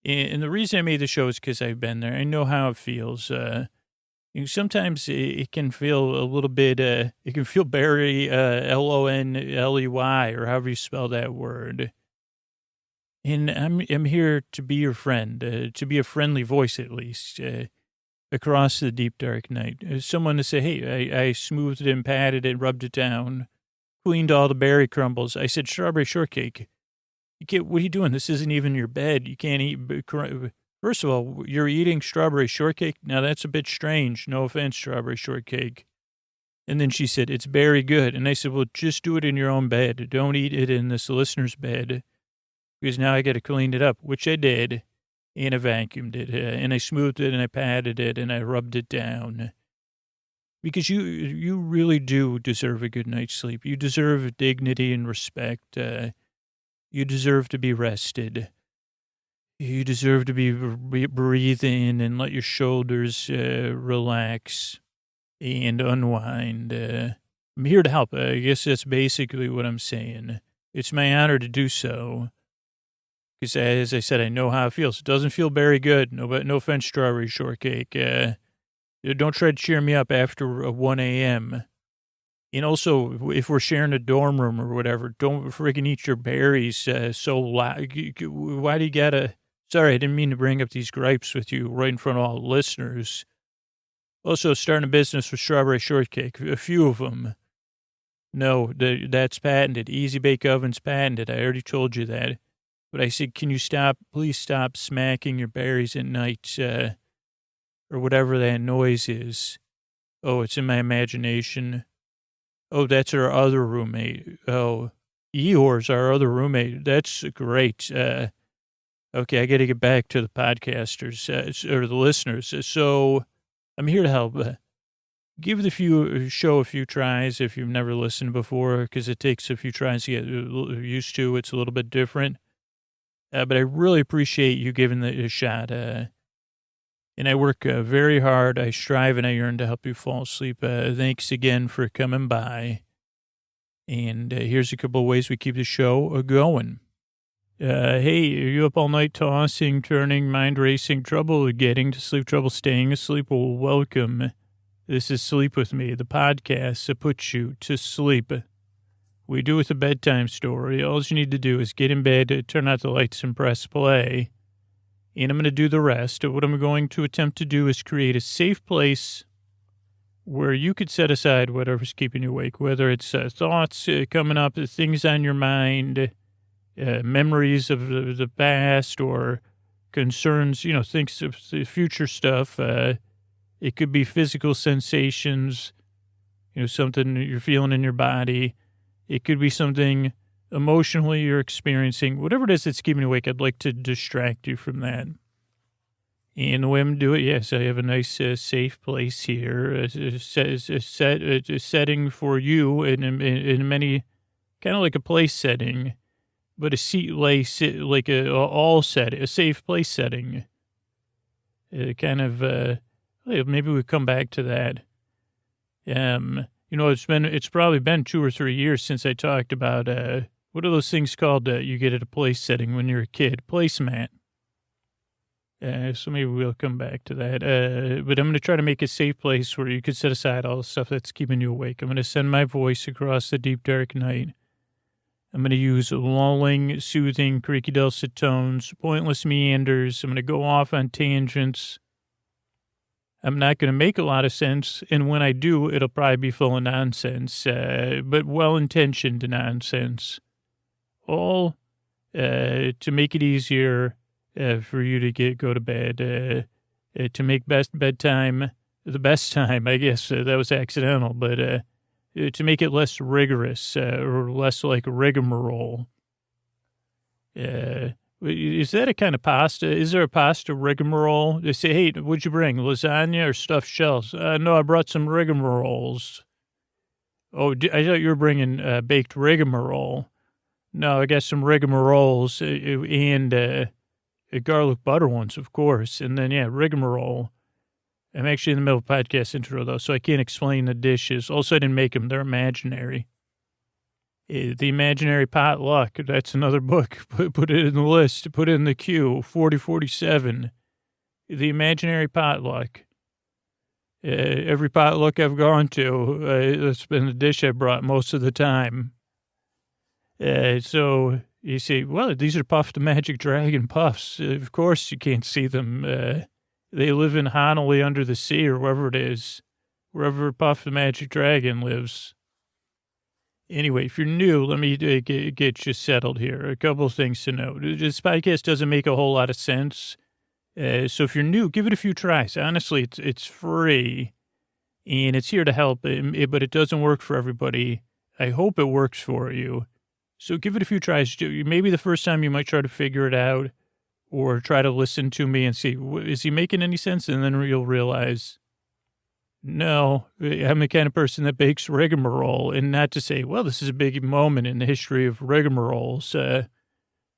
And the reason I made the show is because I've been there. I know how it feels. Sometimes it can feel a little bit, it can feel very Lonely, or however you spell that word. And I'm here to be your friend, to be a friendly voice at least, across the deep, dark night. Someone to say, hey, I smoothed it and patted it, rubbed it down, cleaned all the berry crumbles. I said, strawberry shortcake. What are you doing? This isn't even your bed. You can't eat. First of all, you're eating strawberry shortcake. Now that's a bit strange. No offense, strawberry shortcake. And then she said, it's very good. And I said, well, just do it in your own bed. Don't eat it in this listener's bed. Because now I got to clean it up, which I did, and I vacuumed it, and I smoothed it, and I patted it, and I rubbed it down. Because you really do deserve a good night's sleep. You deserve dignity and respect. You deserve to be rested. You deserve to breathe in and let your shoulders relax and unwind. I'm here to help. I guess that's basically what I'm saying. It's my honor to do so. Because, as I said, I know how it feels. It doesn't feel very good. No offense, strawberry shortcake. Don't try to cheer me up after 1 a.m. And also, if we're sharing a dorm room or whatever, don't freaking eat your berries so loud. Why do you gotta... Sorry, I didn't mean to bring up these gripes with you right in front of all the listeners. Also, starting a business with strawberry shortcake, a few of them. No, that's patented. Easy Bake Oven's patented. I already told you that. But I said, can you please stop smacking your berries at night, or whatever that noise is. Oh, it's in my imagination. Oh, that's our other roommate. Oh, Eeyore's our other roommate. That's great. Okay, I got to get back to the podcasters, or the listeners. So I'm here to help. Give the show a few tries if you've never listened before, because it takes a few tries to get used to. It's a little bit different. But I really appreciate you giving it a shot. And I work very hard. I strive and I yearn to help you fall asleep. Thanks again for coming by. And here's a couple of ways we keep the show going. Hey, are you up all night tossing, turning, mind racing, trouble getting to sleep, trouble staying asleep? Well, welcome. This is Sleep With Me, the podcast that puts you to sleep. We do with a bedtime story. All you need to do is get in bed, turn out the lights, and press play. And I'm going to do the rest. What I'm going to attempt to do is create a safe place where you could set aside whatever's keeping you awake, whether it's thoughts coming up, things on your mind, memories of the past, or concerns, things of the future stuff. It could be physical sensations, something you're feeling in your body. It could be something emotionally you're experiencing. Whatever it is that's keeping you awake, I'd like to distract you from that. And the way I'm going to do it, yes, I have a nice safe place here, a setting for you in many, kind of like a place setting, but a like a safe place setting. Maybe we'll come back to that. It's probably been 2 or 3 years since I talked about, what are those things called you get at a place setting when you're a kid? Placemat. So maybe we'll come back to that. But I'm going to try to make a safe place where you can set aside all the stuff that's keeping you awake. I'm going to send my voice across the deep, dark night. I'm going to use lulling, soothing, creaky, dulcet tones, pointless meanders. I'm going to go off on tangents. I'm not going to make a lot of sense, and when I do, it'll probably be full of nonsense, but well-intentioned nonsense. All to make it easier for you to go to bed, to make bedtime the best time, I guess. That was accidental, but to make it less rigorous or less like rigmarole. Is that a kind of pasta? Is there a pasta rigmarole? They say, hey, what'd you bring, lasagna or stuffed shells? No, I brought some rigmaroles. Oh, I thought you were bringing baked rigmarole. No, I got some rigmaroles and garlic butter ones, of course. And then, rigmarole. I'm actually in the middle of a podcast intro, though, so I can't explain the dishes. Also, I didn't make them. They're imaginary. The Imaginary Potluck, that's another book. Put it in the list. Put it in the queue. 4047. The Imaginary Potluck. Every potluck I've gone to, that's been the dish I brought most of the time. So you say, well, these are Puff the Magic Dragon puffs. Of course you can't see them. They live in Honolulu under the sea or wherever it is. Wherever Puff the Magic Dragon lives. Anyway, if you're new, let me get you settled here. A couple of things to note. This podcast doesn't make a whole lot of sense. So if you're new, give it a few tries. Honestly, it's free, and it's here to help, but it doesn't work for everybody. I hope it works for you. So give it a few tries. Maybe the first time you might try to figure it out or try to listen to me and see, is he making any sense? And then you'll realize, no, I'm the kind of person that bakes rigmarole, and not to say, well, this is a big moment in the history of rigmaroles.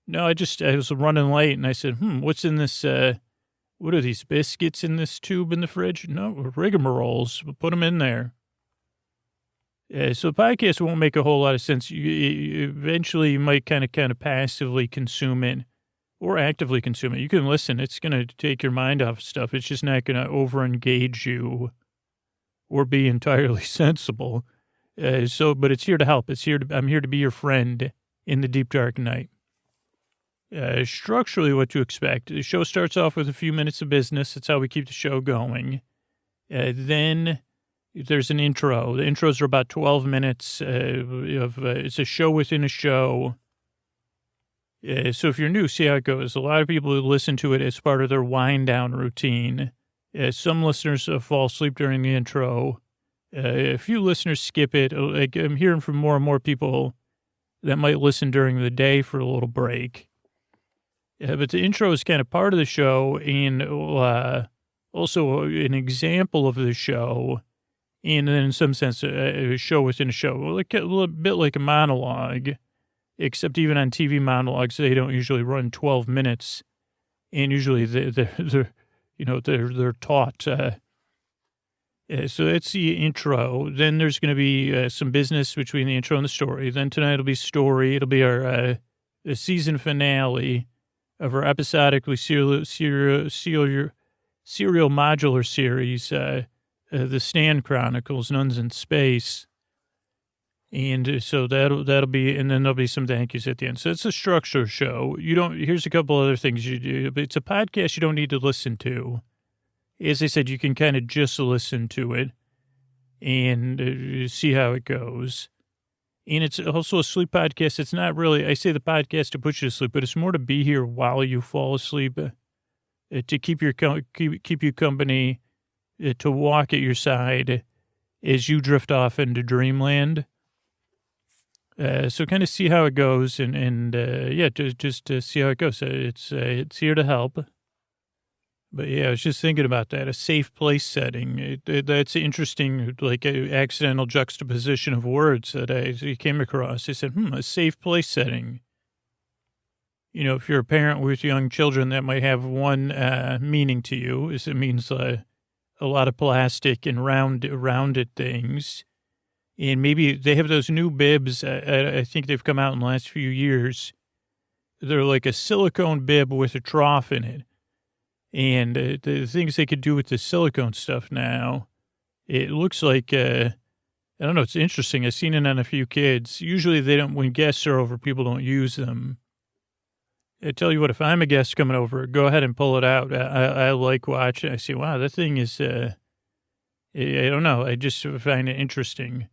No, I was running late, and I said, what's in this, what are these biscuits in this tube in the fridge? No, rigmaroles. We'll put them in there. So the podcast won't make a whole lot of sense. Eventually, you might kind of passively consume it or actively consume it. You can listen. It's going to take your mind off stuff. It's just not going to over-engage you or be entirely sensible. But it's here to help. I'm here to be your friend in the deep, dark night. Structurally, what to expect. The show starts off with a few minutes of business. That's how we keep the show going. Then there's an intro. The intros are about 12 minutes it's a show within a show. So if you're new, see how it goes. A lot of people who listen to it as part of their wind down routine. Some listeners fall asleep during the intro. A few listeners skip it. Like, I'm hearing from more and more people that might listen during the day for a little break. But the intro is kind of part of the show and also an example of the show. And then in some sense, a show within a show, like a little bit like a monologue, except even on TV monologues, they don't usually run 12 minutes. And usually they're taught. So that's the intro. Then there's going to be some business between the intro and the story. Then tonight it'll be story. It'll be our season finale of our episodically serial modular series, the Stan Chronicles, Nuns in Space. And so that'll be, and then there'll be some thank yous at the end. So it's a structured show. Here's a couple other things you do. But it's a podcast you don't need to listen to. As I said, you can kind of just listen to it and see how it goes. And it's also a sleep podcast. It's not really, I say the podcast to put you to sleep, but it's more to be here while you fall asleep, to keep you company, to walk at your side as you drift off into dreamland. So kind of see how it goes and just to see how it goes. It's here to help. But yeah, I was just thinking about that, a safe place setting. That's interesting, like an accidental juxtaposition of words that I came across. I said, a safe place setting. You know, if you're a parent with young children, that might have one meaning to you, is it means a lot of plastic and rounded things. And maybe they have those new bibs. I think they've come out in the last few years. They're like a silicone bib with a trough in it. And the things they could do with the silicone stuff now, it looks like, I don't know, it's interesting. I've seen it on a few kids. Usually they don't, when guests are over, people don't use them. I tell you what, if I'm a guest coming over, go ahead and pull it out. I like watching. I say, wow, that thing is, I don't know. I just find it interesting.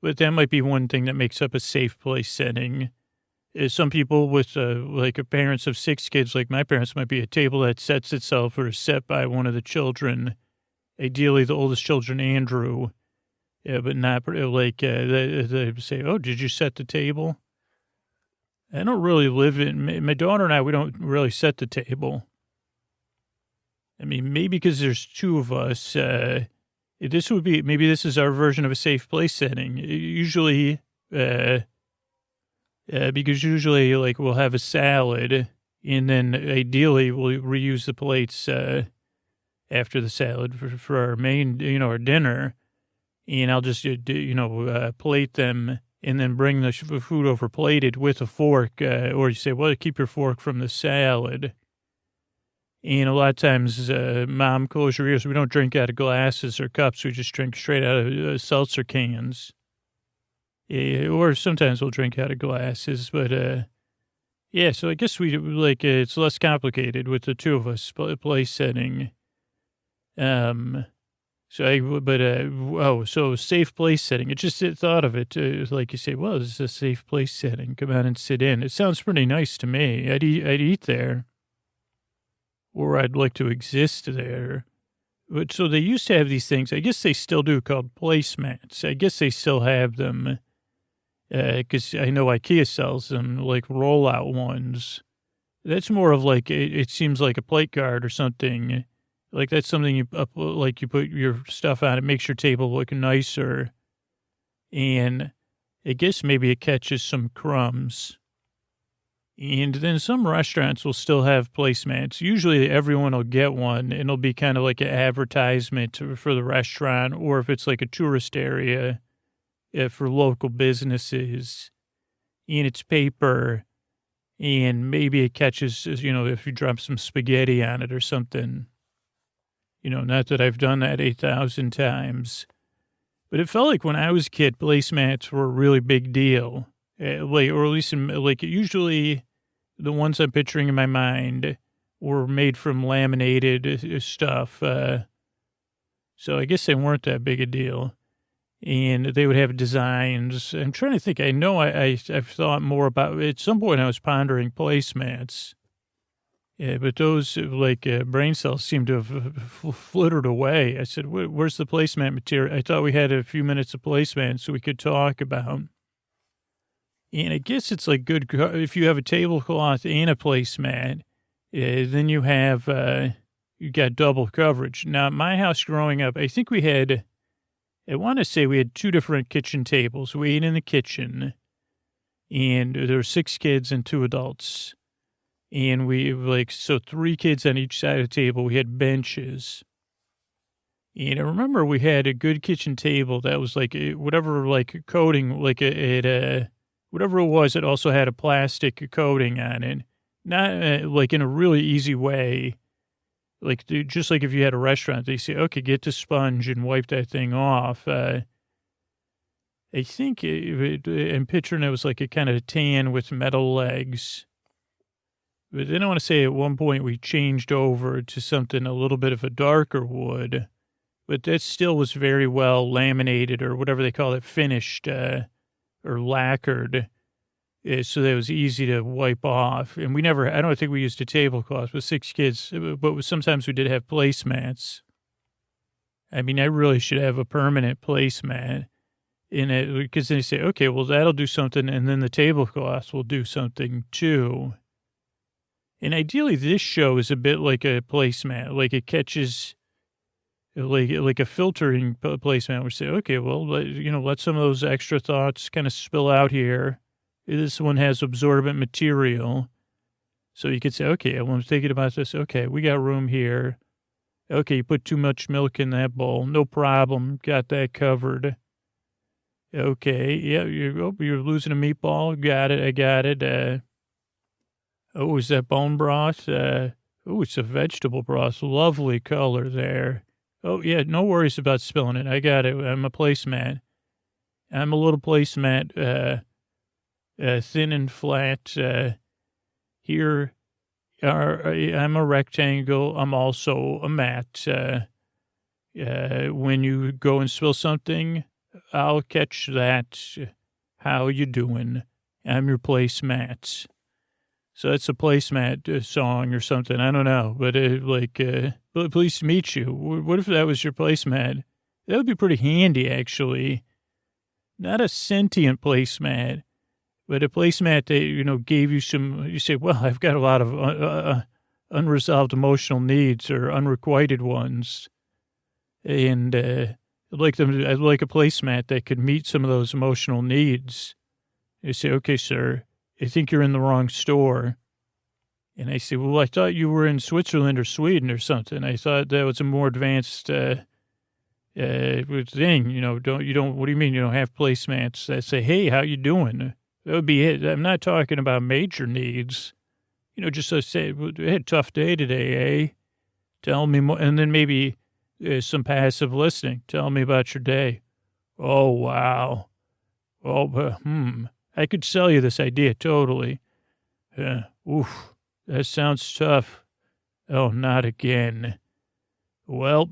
But that might be one thing that makes up a safe place setting. Some people with, parents of 6 kids, like my parents, might be a table that sets itself or is set by one of the children, ideally the oldest children, Andrew, but not they say, oh, did you set the table? I don't really live in, my daughter and I, we don't really set the table. I mean, maybe because there's 2 of us, maybe this is our version of a safe place setting. Usually, because usually, we'll have a salad, and then ideally we'll reuse the plates after the salad for our main, our dinner, and I'll just, plate them and then bring the food over plated with a fork, or you say, well, keep your fork from the salad. And a lot of times, Mom, close your ears. We don't drink out of glasses or cups. We just drink straight out of seltzer cans. Or sometimes we'll drink out of glasses, but, so I guess we, it's less complicated with the 2 of us place setting. So safe place setting. It just thought of it, like you say, well, this is a safe place setting. Come out and sit in. It sounds pretty nice to me. I'd eat there, or I'd like to exist there. But so they used to have these things. I guess they still do, called placemats. I guess they still have them. Because I know IKEA sells them, like rollout ones. That's more of it seems like a plate guard or something. Like that's something you put your stuff on. It makes your table look nicer. And I guess maybe it catches some crumbs. And then some restaurants will still have placemats. Usually everyone will get one, and it'll be kind of like an advertisement for the restaurant, or if it's like a tourist area, for local businesses, and it's paper, and maybe it catches, if you drop some spaghetti on it or something. Not that I've done that 8,000 times. But it felt like when I was a kid, placemats were a really big deal. Or at least, usually the ones I'm picturing in my mind were made from laminated stuff. So I guess they weren't that big a deal. And they would have designs. I'm trying to think. I know I've thought more about, at some point I was pondering placemats. Yeah, but those, brain cells seem to have flittered away. I said, where's the placemat material? I thought we had a few minutes of placemat so we could talk about. And I guess it's like good, if you have a tablecloth and a placemat, then you got double coverage. Now, my house growing up, I think I want to say we had 2 different kitchen tables. We ate in the kitchen, and there were 6 kids and 2 adults. And we, 3 kids on each side of the table. We had benches. And I remember we had a good kitchen table that was whatever, coating, whatever it was, it also had a plastic coating on it. Not, in a really easy way. Just like if you had a restaurant, they say, okay, get the sponge and wipe that thing off. I think I'm picturing it was like a kind of tan with metal legs. But then I want to say at one point we changed over to something a little bit of a darker wood, but that still was very well laminated or whatever they call it, finished or lacquered, so that it was easy to wipe off. And I don't think we used a tablecloth with 6 kids, but sometimes we did have placemats. I mean, I really should have a permanent placemat in it, because they say, okay, well, that'll do something, and then the tablecloth will do something too. And ideally, this show is a bit like a placemat, like it catches, like a filtering placemat. We say, okay, well, let some of those extra thoughts kind of spill out here. This one has absorbent material. So you could say, okay, I'm thinking about this. Okay, we got room here. Okay, you put too much milk in that bowl. No problem. Got that covered. Okay, yeah, you're losing a meatball. Got it. I got it. Oh, is that bone broth? It's a vegetable broth. Lovely color there. Oh, yeah, no worries about spilling it. I got it. I'm a placemat. I'm a little placemat, thin and flat. Here, I'm a rectangle. I'm also a mat. When you go and spill something, I'll catch that. How you doing? I'm your placemat. So it's a placemat song or something. I don't know, but pleased to meet you. What if that was your placemat? That would be pretty handy, actually. Not a sentient placemat, but a placemat that, gave you some, you say, well, I've got a lot of unresolved emotional needs or unrequited ones. And I'd like a placemat that could meet some of those emotional needs. You say, okay, sir, I think you're in the wrong store. And I say, well, I thought you were in Switzerland or Sweden or something. I thought that was a more advanced thing. What do you mean you don't have placemats that say, hey, how you doing? That would be it. I'm not talking about major needs. Just to say, we had a tough day today, eh? Tell me more. And then maybe some passive listening. Tell me about your day. Oh, wow. Oh, I could sell you this idea, totally. Oof, that sounds tough. Oh, not again. Well,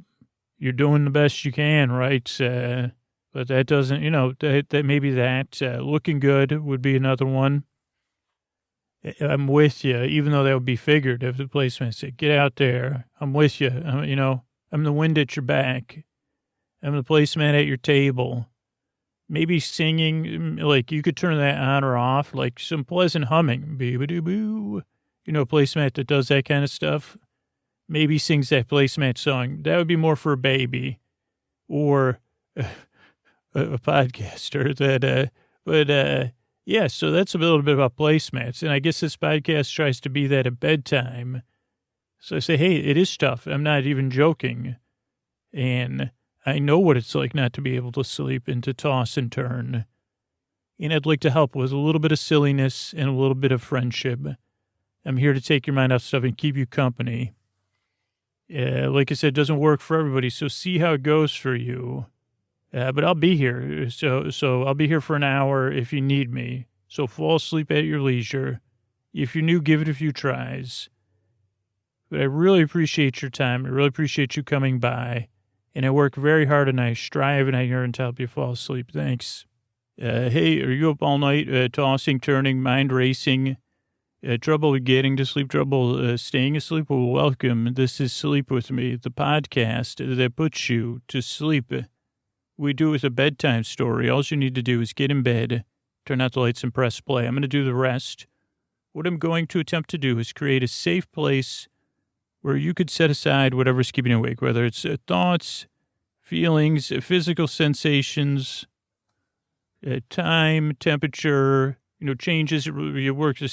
you're doing the best you can, right? But that doesn't, that maybe that looking good would be another one. I'm with you, even though that would be figurative. The placeman said, get out there. I'm with you. I'm the wind at your back. I'm the placeman at your table. Maybe singing, you could turn that on or off, like some pleasant humming. Bee-ba-doo-boo. A placemat that does that kind of stuff. Maybe sings that placemat song. That would be more for a baby or a podcaster. Yeah, so that's a little bit about placemats. And I guess this podcast tries to be that at bedtime. So I say, hey, it is tough. I'm not even joking. And I know what it's like not to be able to sleep and to toss and turn. And I'd like to help with a little bit of silliness and a little bit of friendship. I'm here to take your mind off stuff and keep you company. Like I said, it doesn't work for everybody, so see how it goes for you. But I'll be here. So I'll be here for an hour if you need me. So fall asleep at your leisure. If you're new, give it a few tries. But I really appreciate your time. I really appreciate you coming by. And I work very hard and I strive and I yearn to help you fall asleep. Thanks. Hey, are you up all night tossing, turning, mind racing? Trouble getting to sleep, trouble staying asleep? Well, welcome. This is Sleep With Me, the podcast that puts you to sleep. We do it with a bedtime story. All you need to do is get in bed, turn out the lights, and press play. I'm going to do the rest. What I'm going to attempt to do is create a safe place where you could set aside whatever's keeping you awake, whether it's thoughts, feelings, physical sensations, time, temperature, changes. You work the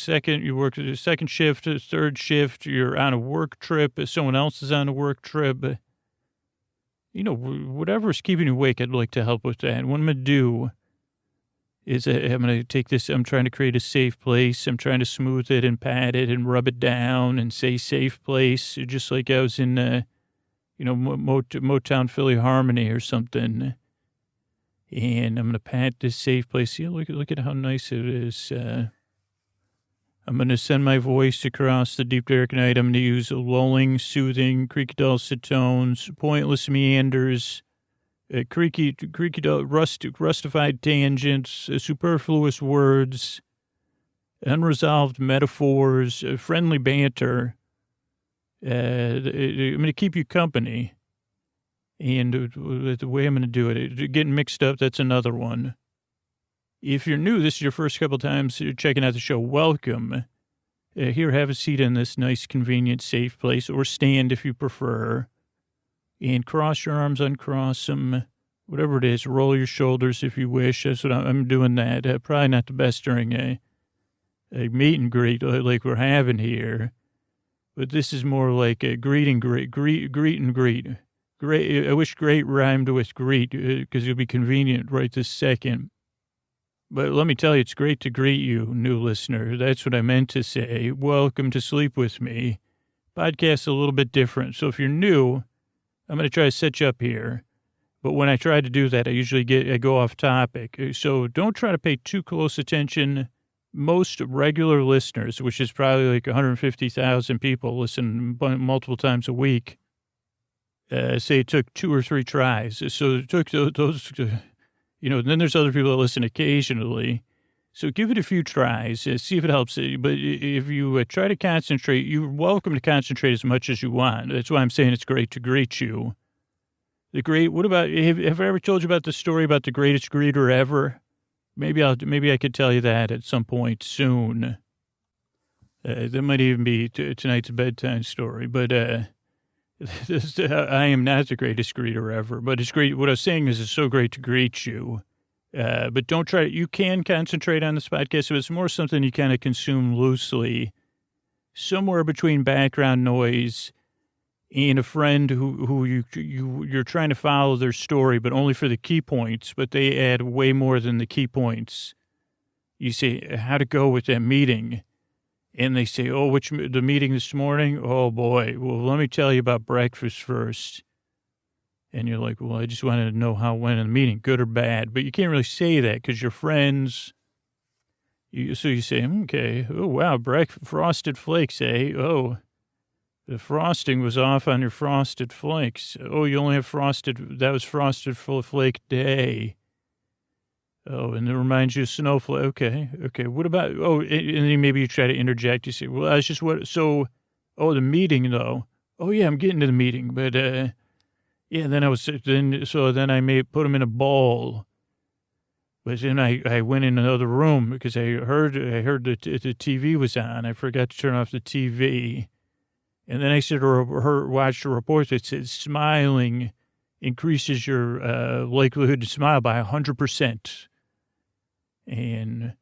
second shift, third shift, you're on a work trip, someone else is on a work trip. Whatever's keeping you awake, I'd like to help with that. And what I'm going to do is I'm going to take this, I'm trying to create a safe place. I'm trying to smooth it and pat it and rub it down and say safe place, just like I was in, Motown Philly Harmony or something. And I'm going to pat this safe place. See, look at how nice it is. I'm going to send my voice across the deep dark night. I'm going to use lulling, soothing, creaky dulcet tones, pointless meanders, creaky rustified tangents, superfluous words, unresolved metaphors, friendly banter. I'm going to keep you company. And the way I'm going to do it, getting mixed up, that's another one. If you're new, this is your first couple times you're checking out the show, welcome. Here, have a seat in this nice, convenient, safe place, or stand if you prefer. And cross your arms, uncross them, whatever it is. Roll your shoulders if you wish. That's what I'm doing that. Probably not the best during a meet and greet like we're having here. But this is more like a greet and greet. Great. I wish great rhymed with greet because it'll be convenient right this second. But let me tell you, it's great to greet you, new listener. That's what I meant to say. Welcome to Sleep With Me. Podcast's a little bit different. So if you're new, I'm going to try to set you up here. But when I try to do that, I go off topic. So don't try to pay too close attention. Most regular listeners, which is probably like 150,000 people, listen multiple times a week. Say it took 2 or 3 tries. So it took those, then there's other people that listen occasionally. So give it a few tries, see if it helps. But if you try to concentrate, you're welcome to concentrate as much as you want. That's why I'm saying it's great to greet you. What about, have I ever told you about the story about the greatest greeter ever? Maybe I could tell you that at some point soon. That might even be tonight's bedtime story, but, I am not the greatest greeter ever, but it's great. What I was saying is it's so great to greet you. But don't try you can concentrate on this podcast. So it's more something you kind of consume loosely, somewhere between background noise and a friend who you're trying to follow their story, but only for the key points, but they add way more than the key points. You say, how to go with that meeting. And they say, the meeting this morning? Oh, boy. Well, let me tell you about breakfast first. And you're like, well, I just wanted to know how it went in the meeting, good or bad. But you can't really say that because you're friends. So you say, okay, oh, wow, frosted flakes, eh? Oh, the frosting was off on your frosted flakes. Oh, you only have that was frosted flake day. Oh, and it reminds you of snowflake. Okay. What about, and then maybe you try to interject. You say, well, that's just the meeting though. Oh yeah, I'm getting to the meeting, but, then I may put them in a bowl. But then I went in another room because I heard the TV was on. I forgot to turn off the TV. And then I watched a report that said smiling increases your likelihood to smile by 100%. And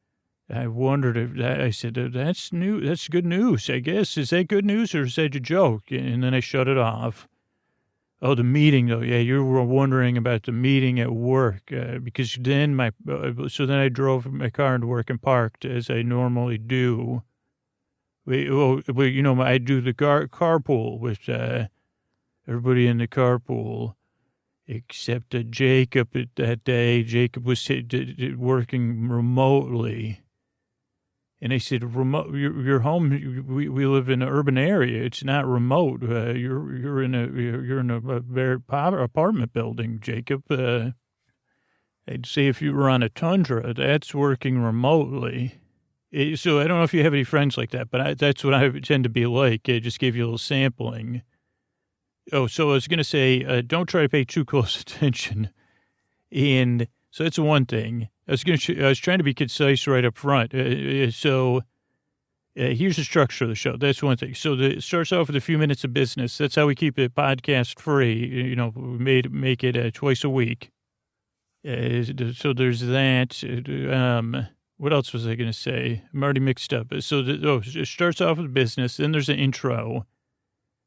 I wondered I said, that's new. That's good news, I guess. Is that good news or is that a joke? And then I shut it off. Oh, the meeting, though. Yeah, you were wondering about the meeting at work because then then I drove my car into work and parked as I normally do. I do the carpool with everybody in the carpool except Jacob that day. Jacob was working remotely. And they said, remote, your home, we live in an urban area. It's not remote. You're in a very apartment building, Jacob. I'd say if you were on a tundra, that's working remotely. So I don't know if you have any friends like that, but that's what I tend to be like. I just gave you a little sampling. Oh, so I was going to say, don't try to pay too close attention. And so that's one thing. I was trying to be concise right up front. Here's the structure of the show. That's one thing. So it starts off with a few minutes of business. That's how we keep it podcast free. We make it twice a week. So there's that. What else was I going to say? I'm already mixed up. So it starts off with business. Then there's an intro.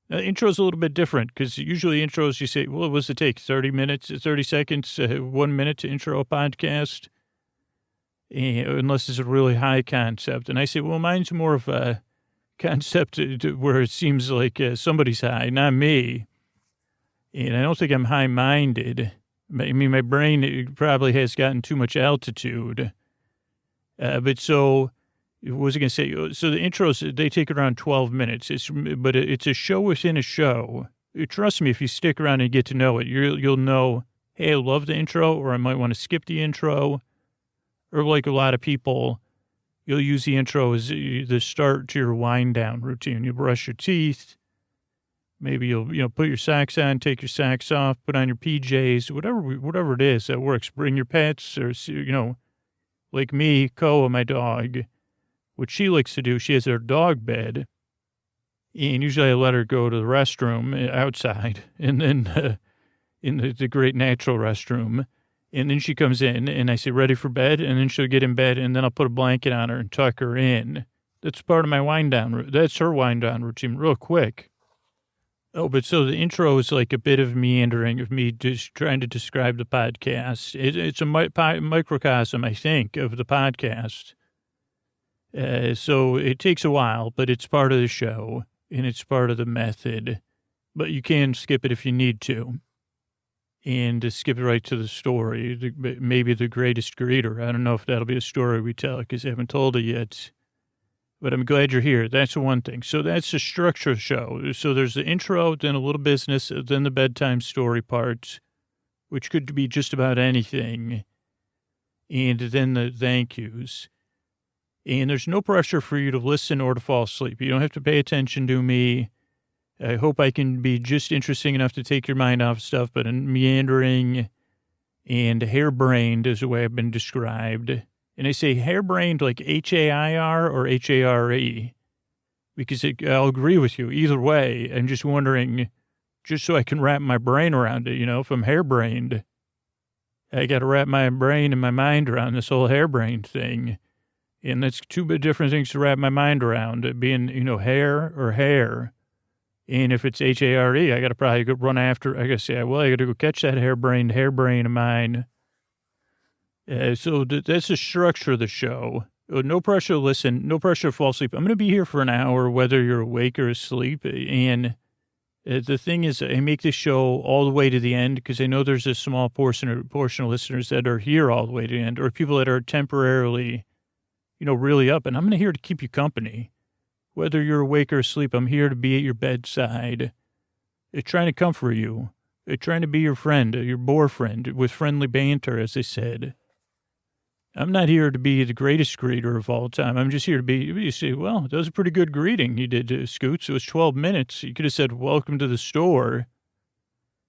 Now, the intro's a little bit different because usually intros you say, well, what does it take? 30 minutes, 30 seconds, 1 minute to intro a podcast? Unless it's a really high concept. And I say, well, mine's more of a concept where it seems like somebody's high, not me. And I don't think I'm high-minded. I mean, my brain probably has gotten too much altitude. But so, what was I going to say? So the intros, they take around 12 minutes. But it's a show within a show. Trust me, if you stick around and get to know it, you'll know, hey, I love the intro, or I might want to skip the intro. Or like a lot of people, you'll use the intro as the start to your wind down routine. You brush your teeth. Maybe you'll put your socks on, take your socks off, put on your PJs, whatever it is that works. Bring your pets, or like me, Koa, my dog. What she likes to do, she has her dog bed, and usually I let her go to the restroom outside, and then in the great natural restroom. And then she comes in, and I say, ready for bed? And then she'll get in bed, and then I'll put a blanket on her and tuck her in. That's part of my wind-down. That's her wind-down routine, real quick. Oh, but so the intro is like a bit of meandering of me just trying to describe the podcast. It's a microcosm, I think, of the podcast. So it takes a while, but it's part of the show, and it's part of the method. But you can skip it if you need to. And to skip right to the story, maybe the greatest greeter. I don't know if that'll be a story we tell because I haven't told it yet. But I'm glad you're here. That's one thing. So that's the structure of the show. So there's the intro, then a little business, then the bedtime story part, which could be just about anything. And then the thank yous. And there's no pressure for you to listen or to fall asleep. You don't have to pay attention to me. I hope I can be just interesting enough to take your mind off stuff, but meandering and harebrained is the way I've been described. And I say harebrained like H-A-I-R or H-A-R-E, because I'll agree with you. Either way, I'm just wondering, just so I can wrap my brain around it, if I'm harebrained, I got to wrap my brain and my mind around this whole harebrained thing. And that's two different things to wrap my mind around, it being, hair or hair. And if it's H-A-R-E, I got to probably go run after, I got to say, well, I got to go catch that harebrain of mine. So that's the structure of the show. No pressure to listen, no pressure to fall asleep. I'm going to be here for an hour, whether you're awake or asleep. And the thing is, I make this show all the way to the end because I know there's a small portion of listeners that are here all the way to the end, or people that are temporarily, really up. And I'm here to keep you company. Whether you're awake or asleep, I'm here to be at your bedside. Trying to comfort you. Trying to be your friend, your boyfriend, with friendly banter, as they said. I'm not here to be the greatest greeter of all time. I'm just here to be, you say, well, that was a pretty good greeting you did, Scoots. It was 12 minutes. You could have said, welcome to the store. And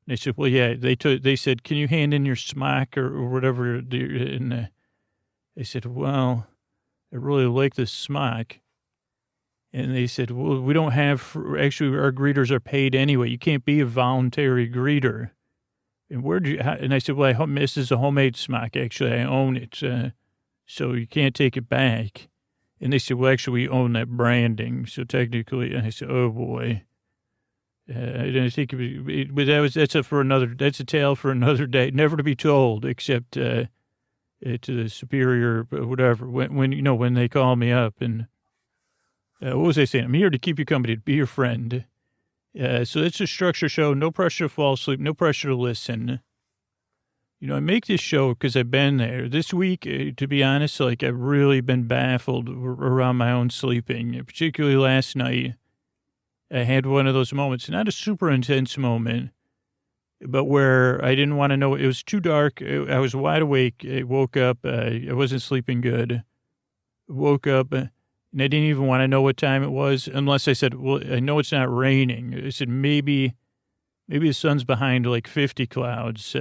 they said, well, yeah, they said, can you hand in your smock or whatever? And they said, well, I really like this smock. And they said, well, we don't have, actually, our greeters are paid anyway. You can't be a voluntary greeter. And I said, well, this is a homemade smock. Actually, I own it. So you can't take it back. And they said, well, actually, we own that branding. So technically, and I said, oh, boy. And I think but that's a tale for another day, never to be told, except to the superior, whatever, when they call me up. And what was I saying? I'm here to keep you company, to be your friend. So it's a structure show, no pressure to fall asleep, no pressure to listen. I make this show because I've been there. This week, to be honest, I've really been baffled around my own sleeping, particularly last night. I had one of those moments, not a super intense moment, but where I didn't want to know. It was too dark. I was wide awake. I woke up. I wasn't sleeping good. Woke up, and I didn't even want to know what time it was, unless I said, well, I know it's not raining. I said, maybe the sun's behind 50 clouds.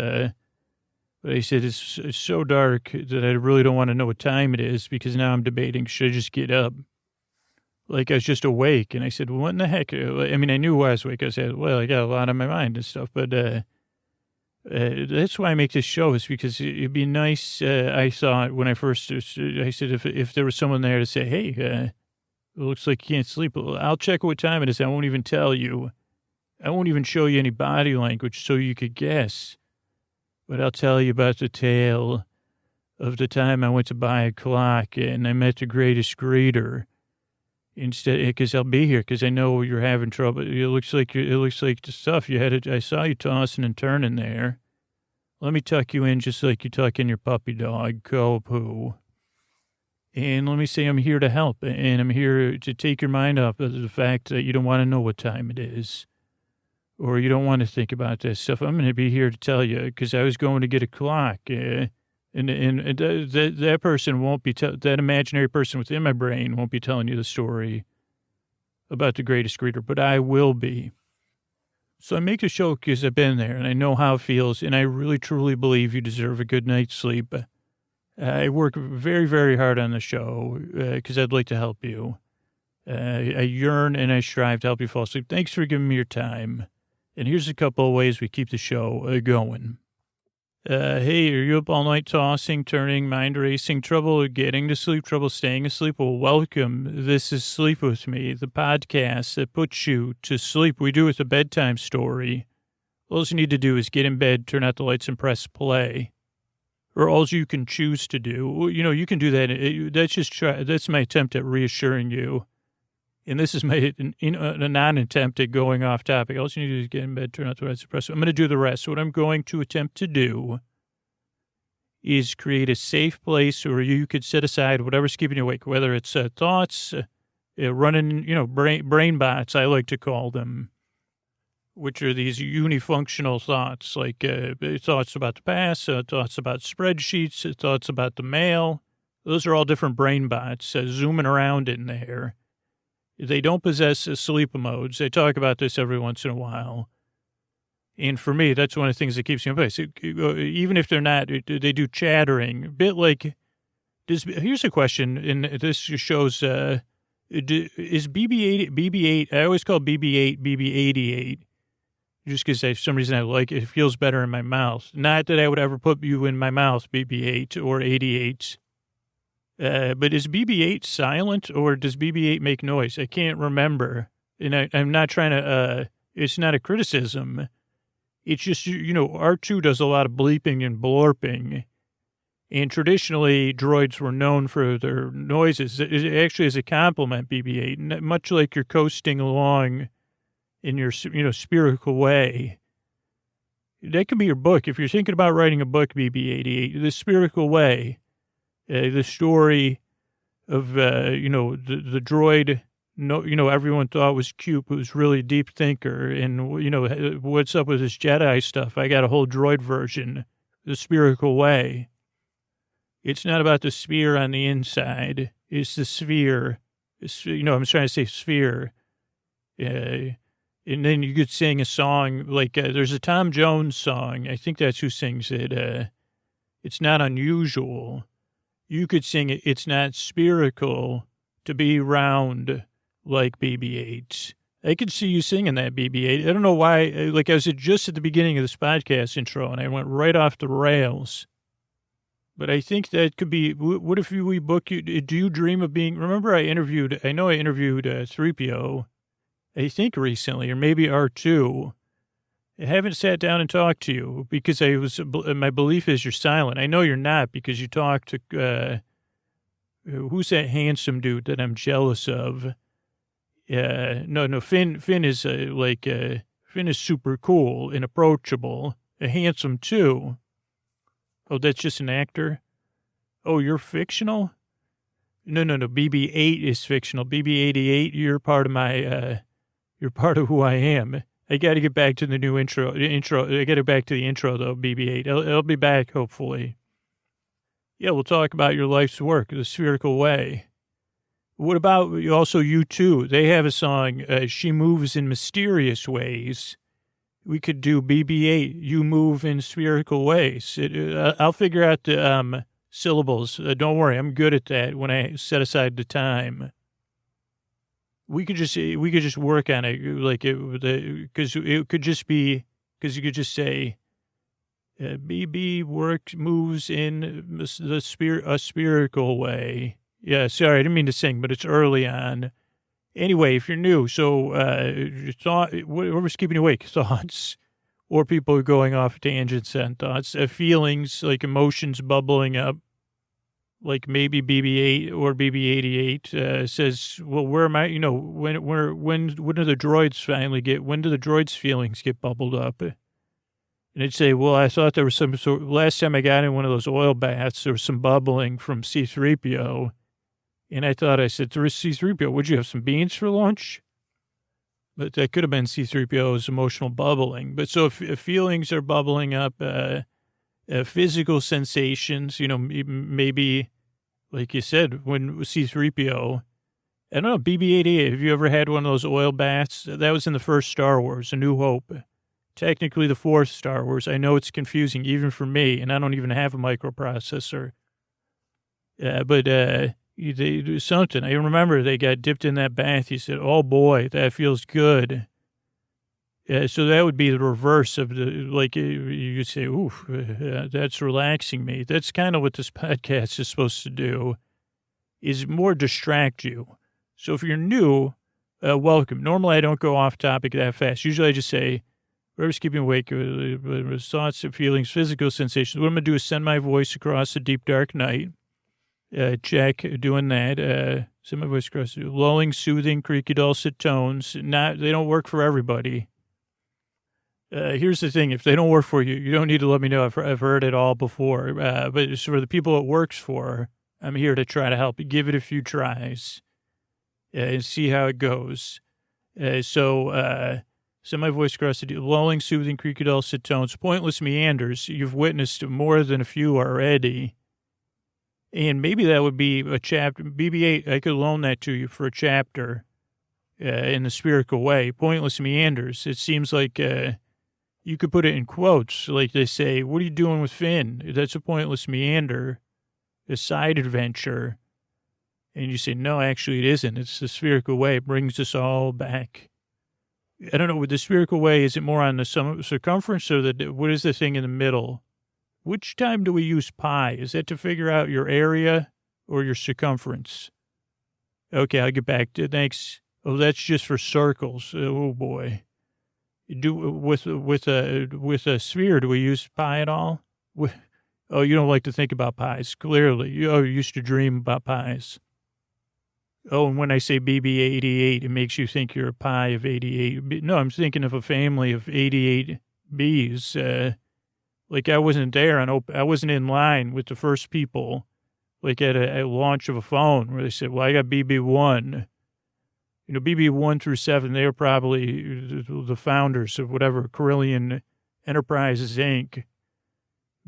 But I said, it's so dark that I really don't want to know what time it is, because now I'm debating, should I just get up? I was just awake. And I said, well, what in the heck? I mean, I knew I was awake. I said, well, I got a lot on my mind and stuff. But that's why I make this show, is because it'd be nice, I thought, when I first, I said, if there was someone there to say, hey, it looks like you can't sleep, I'll check what time it is. I won't even tell you. I won't even show you any body language so you could guess. But I'll tell you about the tale of the time I went to buy a clock and I met the greatest greeter. Instead, because I'll be here, because I know you're having trouble. It looks like the stuff you had. I saw you tossing and turning there. Let me tuck you in just like you tuck in your puppy dog, Poo. And let me say I'm here to help, and I'm here to take your mind off of the fact that you don't want to know what time it is, or you don't want to think about that stuff. I'm going to be here to tell you, because I was going to get a clock, and that person won't be, that imaginary person within my brain won't be telling you the story about the greatest greeter, but I will be. So I make a show because I've been there and I know how it feels, and I really truly believe you deserve a good night's sleep. I work very, very hard on the show because I'd like to help you. I yearn and I strive to help you fall asleep. Thanks for giving me your time. And here's a couple of ways we keep the show going. Hey, are you up all night tossing, turning, mind racing, trouble getting to sleep, trouble staying asleep? Well, welcome. This is Sleep With Me, the podcast that puts you to sleep. We do it with a bedtime story. All you need to do is get in bed, turn out the lights, and press play. Or all you can choose to do. You can do that. That's my attempt at reassuring you. And this is a non-attempt at going off topic. All you need to do is get in bed, turn out the lights, and press. I'm going to do the rest. So what I'm going to attempt to do is create a safe place where you could set aside whatever's keeping you awake, whether it's thoughts, running, brain bots, I like to call them, which are these unifunctional thoughts, like thoughts about the past, thoughts about spreadsheets, thoughts about the mail. Those are all different brain bots zooming around in there. They don't possess sleep modes. I talk about this every once in a while. And for me, that's one of the things that keeps me in place. Even if they're not, they do chattering. A bit like, here's a question, and this just shows, is BB-8, I always call BB-8, BB-88, just because for some reason I like it. It feels better in my mouth. Not that I would ever put you in my mouth, BB-8 or 88. But is BB-8 silent, or does BB-8 make noise? I can't remember. And I'm not trying to, it's not a criticism. It's just, R2 does a lot of bleeping and blorping. And traditionally, droids were known for their noises. It actually is a compliment, BB-8, much like you're coasting along in your, spherical way. That could be your book. If you're thinking about writing a book, BB-88, The Spherical Way. The story of, the droid, everyone thought was Quip, who was really a deep thinker, and, what's up with this Jedi stuff? I got a whole droid version, The Spherical Way. It's not about the sphere on the inside. It's the sphere. I'm trying to say sphere. And then you could sing a song, like, there's a Tom Jones song. I think that's who sings it. It's not unusual. You could sing it, it's not spherical to be round like BB-8. I could see you singing that, BB-8. I don't know why, I was just at the beginning of this podcast intro, and I went right off the rails. But I think that could be, what if we book you, do you dream of being, remember I know I interviewed 3PO. I think recently, or maybe R2. I haven't sat down and talked to you because my belief is you're silent. I know you're not because you talk to, who's that handsome dude that I'm jealous of? No, Finn is Finn is super cool and approachable, handsome too. Oh, that's just an actor? Oh, you're fictional? No, BB-8 is fictional. BB-88, you're part of you're part of who I am. I got to get back to the new intro. I got to get back to the intro, though, BB-8. I'll be back, hopefully. Yeah, we'll talk about your life's work, The Spherical Way. What about also U2? They have a song, She Moves in Mysterious Ways. We could do BB-8, You Move in Spherical Ways. I'll figure out the syllables. Don't worry, I'm good at that when I set aside the time. We could just work on it, because it could just be, because you could just say, BB moves in a spherical way. Yeah, sorry, I didn't mean to sing, but it's early on. Anyway, if you're new, so whatever's keeping you awake, thoughts, or people going off tangents and thoughts, feelings, like emotions bubbling up, like maybe BB-8 or BB-88 says, well, where am I, when do the droids finally when do the droids' feelings get bubbled up? And it'd say, well, I thought there was some sort, last time I got in one of those oil baths, there was some bubbling from C-3PO. And I said, there was C-3PO, would you have some beans for lunch? But that could have been C-3PO's emotional bubbling. But so if feelings are bubbling up, physical sensations, maybe, like you said, when C-3PO, I don't know, BB-88, have you ever had one of those oil baths? That was in the first Star Wars, A New Hope. Technically the fourth Star Wars. I know it's confusing even for me, and I don't even have a microprocessor. But they do something. I remember they got dipped in that bath. He said, oh boy, that feels good. So that would be the reverse of you could say, oof, that's relaxing me. That's kind of what this podcast is supposed to do, is more distract you. So if you're new, welcome. Normally I don't go off topic that fast. Usually I just say, whatever's keeping awake, thoughts and feelings, physical sensations. What I'm going to do is send my voice across the deep, dark night. Check, doing that. Send my voice across, lulling, soothing, creaky, dulcet tones. They don't work for everybody. Here's the thing. If they don't work for you, you don't need to let me know. I've heard it all before. But it's for the people it works for, I'm here to try to help you. Give it a few tries and see how it goes. Send my voice across the lulling, soothing, creaky, dulcet tones, pointless meanders. You've witnessed more than a few already. And maybe that would be a chapter. BB-8, I could loan that to you for a chapter in the spherical way. Pointless meanders. It seems like you could put it in quotes. Like they say, what are you doing with Finn? That's a pointless meander, a side adventure. And you say, no, actually it isn't. It's the spherical way. It brings us all back. I don't know, with the spherical way, is it more on the circumference or what is the thing in the middle? Which time do we use pi? Is that to figure out your area or your circumference? Okay, I'll get back to it. Thanks. Oh, that's just for circles. Oh boy. With a sphere, do we use pi at all? Oh, you don't like to think about pies, clearly. You used to dream about pies. Oh, and when I say BB-88, it makes you think you're a pi of 88. No, I'm thinking of a family of 88 bees. Like I wasn't there I wasn't in line with the first people, like at a launch of a phone where they said, well, I got BB-1. BB-1 through 7, they were probably the founders of whatever, Carillion Enterprises, Inc.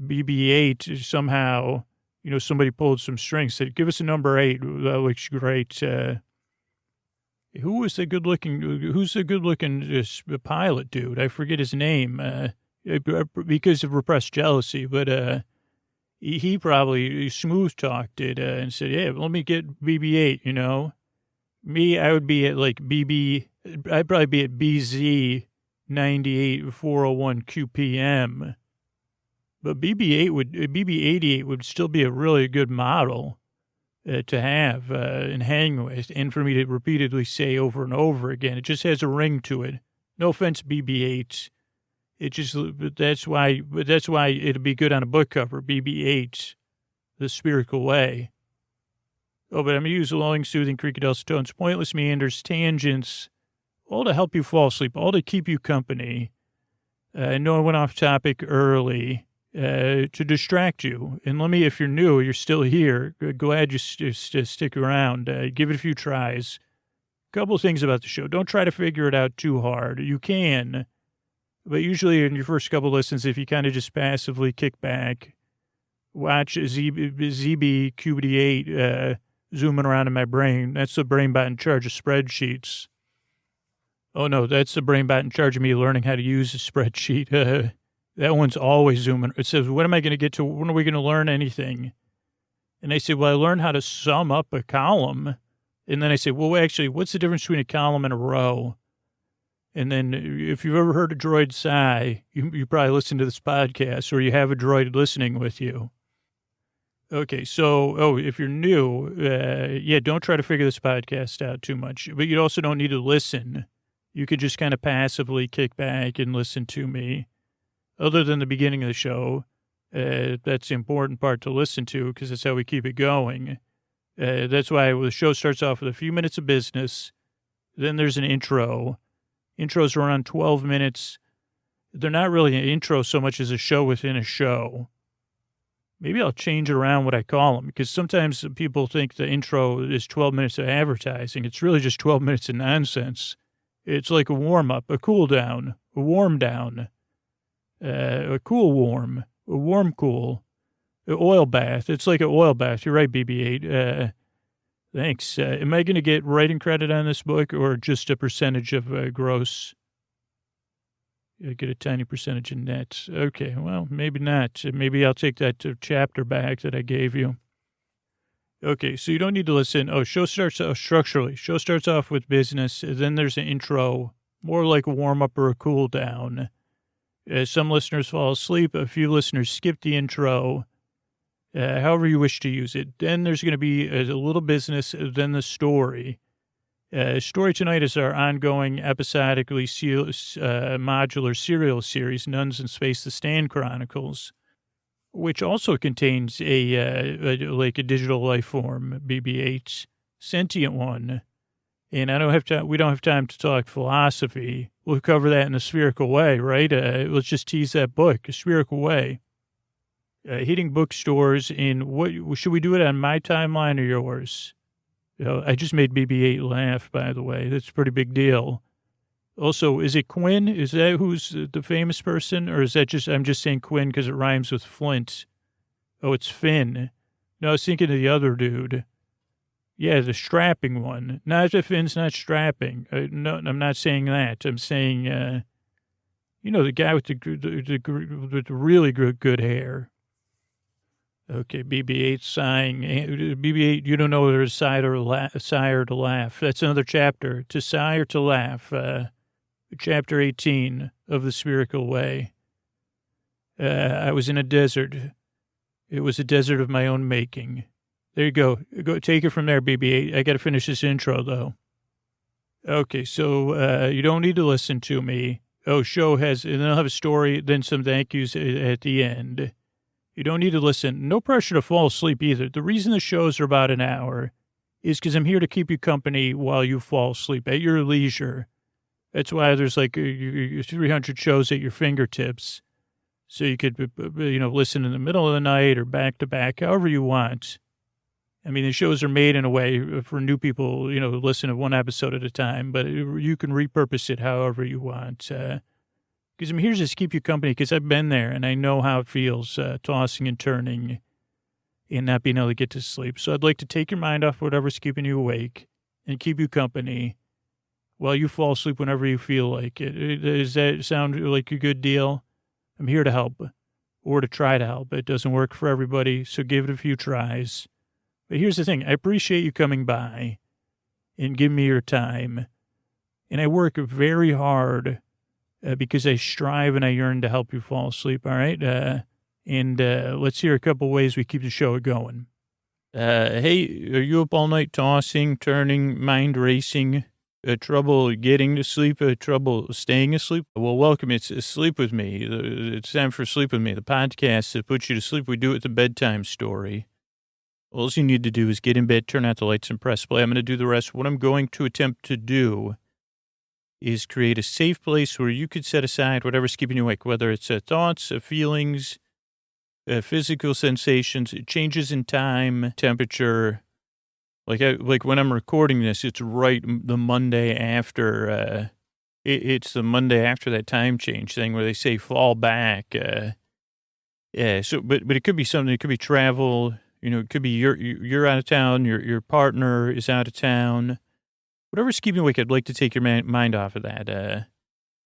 BB-8, somehow, somebody pulled some strings, said, give us a number 8. That looks great. Who's the good-looking pilot dude? I forget his name. Because of repressed jealousy, but he probably smooth-talked it and said, yeah, let me get BB-8, Me, I would be at I'd probably be at BZ 98401 QPM. But BB-88 would still be a really good model. to have and hang with, and for me to repeatedly say over and over again. It just has a ring to it. No offense, BB-8. It just, that's why it'd be good on a book cover, BB-8, The Spherical Way. Oh, but I'm going to use lulling, soothing, creaky dulcet tones, pointless meanders, tangents, all to help you fall asleep, all to keep you company. I know I went off topic early to distract you. And let me, if you're new, you're still here, glad you stick around. Give it a few tries. A couple of things about the show. Don't try to figure it out too hard. You can, but usually in your first couple listens, if you kind of just passively kick back, watch ZBQBD8 zooming around in my brain. That's the brain bot in charge of spreadsheets. Oh, no, that's the brain bot in charge of me learning how to use a spreadsheet. That one's always zooming. It says, when am I going to get to, when are we going to learn anything? And I say, well, I learned how to sum up a column. And then I say, well, actually, what's the difference between a column and a row? And then if you've ever heard a droid sigh, you probably listen to this podcast, or you have a droid listening with you. Okay, so, if you're new, don't try to figure this podcast out too much. But you also don't need to listen. You could just kind of passively kick back and listen to me. Other than the beginning of the show, that's the important part to listen to because that's how we keep it going. That's why the show starts off with a few minutes of business. Then there's an intro. Intros are around 12 minutes. They're not really an intro so much as a show within a show. Maybe I'll change around what I call them because sometimes people think the intro is 12 minutes of advertising. It's really just 12 minutes of nonsense. It's like a warm-up, a cool-down, a warm-down, a cool-warm, a warm-cool, an oil bath. It's like an oil bath. You're right, BB-8. Thanks. Am I going to get writing credit on this book or just a percentage of gross? I get a tiny percentage in net. Okay, well, maybe not. Maybe I'll take that chapter back that I gave you. Okay, so you don't need to listen. Show starts structurally. Show starts off with business. Then there's an intro, more like a warm-up or a cool-down. Some listeners fall asleep. A few listeners skip the intro. However you wish to use it. Then there's going to be a little business, then the story. Story tonight is our ongoing episodically modular serial series, Nuns in Space, the Stand Chronicles, which also contains a digital life form, BB-8, sentient one. And I don't have time. We don't have time to talk philosophy. We'll cover that in a spherical way, right? Let's just tease that book, a spherical way. Hitting bookstores in what should we do it on my timeline or yours? I just made BB-8 laugh, by the way. That's a pretty big deal. Also, is it Quinn? Is that who's the famous person? Or is that just, I'm just saying Quinn because it rhymes with Flint. Oh, it's Finn. No, I was thinking of the other dude. Yeah, the strapping one. Not that Finn's not strapping. No, I'm not saying that. I'm saying, the guy with the really good hair. Okay, BB-8 sighing. BB-8, you don't know whether to sigh or to laugh. That's another chapter. To sigh or to laugh. Chapter 18 of The Spherical Way. I was in a desert. It was a desert of my own making. There you go. Go take it from there, BB-8. I got to finish this intro, though. Okay, so you don't need to listen to me. Show has, and then I'll have a story, then some thank yous at the end. You don't need to listen. No pressure to fall asleep either. The reason the shows are about an hour is because I'm here to keep you company while you fall asleep at your leisure. That's why there's like 300 shows at your fingertips. So you could, listen in the middle of the night or back to back, however you want. I mean, the shows are made in a way for new people, who listen to one episode at a time, but you can repurpose it however you want. Because I'm here just to keep you company because I've been there and I know how it feels tossing and turning and not being able to get to sleep. So I'd like to take your mind off whatever's keeping you awake and keep you company while you fall asleep whenever you feel like it. Does that sound like a good deal? I'm here to help or to try to help. It doesn't work for everybody, so give it a few tries. But here's the thing. I appreciate you coming by and giving me your time. And I work very hard because I strive and I yearn to help you fall asleep, all right? And let's hear a couple ways we keep the show going. Hey, are you up all night tossing, turning, mind racing, trouble getting to sleep, trouble staying asleep? Well, welcome. It's Sleep With Me. It's time for Sleep With Me, the podcast that puts you to sleep. We do it with the bedtime story. All you need to do is get in bed, turn out the lights, and press play. I'm going to do the rest. What I'm going to attempt to do is create a safe place where you could set aside whatever's keeping you awake, whether it's thoughts, feelings, physical sensations, changes in time, temperature. Like when I'm recording this, it's right the Monday after. It's the Monday after that time change thing where they say fall back. Yeah. So, but it could be something. It could be travel. You know, it could be you're out of town. Your partner is out of town. Whatever's keeping you awake, I'd like to take your mind off of that.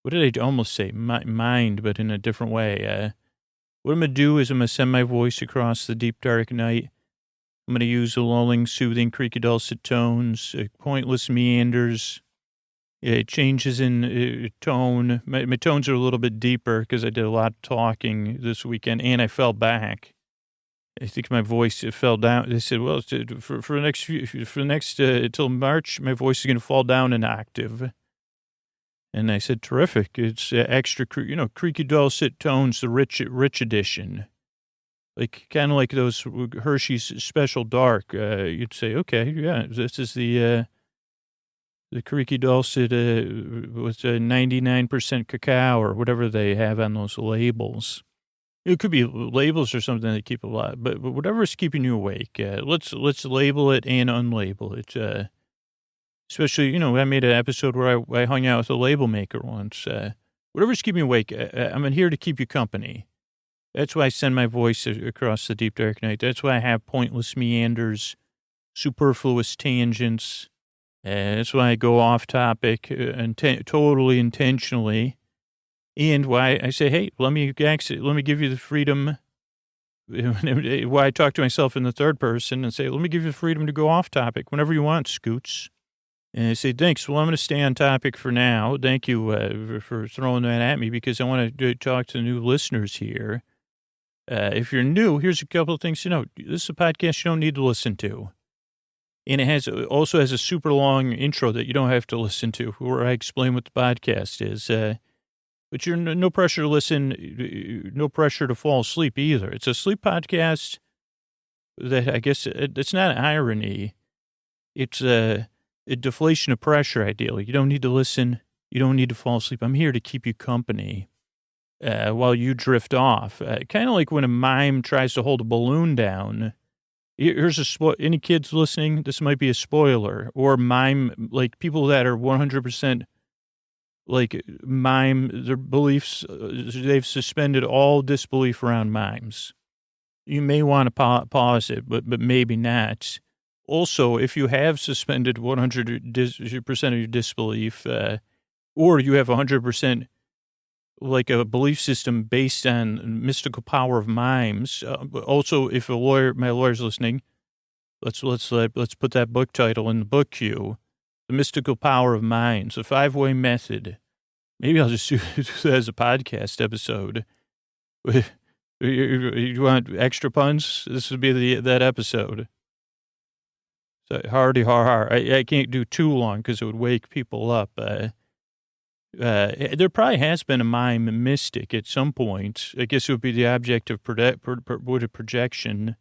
What did I almost say? Mind, but in a different way. What I'm going to do is I'm going to send my voice across the deep, dark night. I'm going to use the lulling, soothing, creaky, dulcet tones, pointless meanders, changes in tone. My tones are a little bit deeper because I did a lot of talking this weekend, and I fell back. I think my voice fell down. They said, well, for the next till March, my voice is going to fall down an octave. And I said, terrific. It's extra, creaky dulcet tones, the rich edition. Like, kind of like those Hershey's Special Dark. You'd say, okay, yeah, this is the creaky dulcet with 99% cacao or whatever they have on those labels. It could be labels or something that keep a lot, but whatever is keeping you awake, let's label it and unlabel it. Especially, I made an episode where I hung out with a label maker once. Whatever's keeping you awake, I'm here to keep you company. That's why I send my voice across the deep, dark night. That's why I have pointless meanders, superfluous tangents. That's why I go off topic totally intentionally. And why I say, hey, let me give you the freedom. Why I talk to myself in the third person and say, let me give you the freedom to go off topic whenever you want, Scoots. And I say, thanks. Well, I'm going to stay on topic for now. Thank you for throwing that at me because I want to talk to the new listeners here. If you're new, here's a couple of things to know. This is a podcast you don't need to listen to. And it also has a super long intro that you don't have to listen to where I explain what the podcast is. But you're no pressure to listen, no pressure to fall asleep either. It's a sleep podcast that I guess it's not irony. It's a deflation of pressure, ideally. You don't need to listen. You don't need to fall asleep. I'm here to keep you company while you drift off. Kind of like when a mime tries to hold a balloon down. Here's any kids listening, this might be a spoiler. Or mime, like people that are 100% like mime, their beliefs, they've suspended all disbelief around mimes. You may want to pause it, but maybe not. Also, if you have suspended 100% of your disbelief, or you have 100% like a belief system based on mystical power of mimes. Also, if my lawyer's listening, let's put that book title in the book queue. The Mystical Power of Minds, a 5-way method. Maybe I'll just do that as a podcast episode. You want extra puns? This would be that episode. So hardy har. I can't do too long because it would wake people up. There probably has been a mime mystic at some point. I guess it would be the object of projection.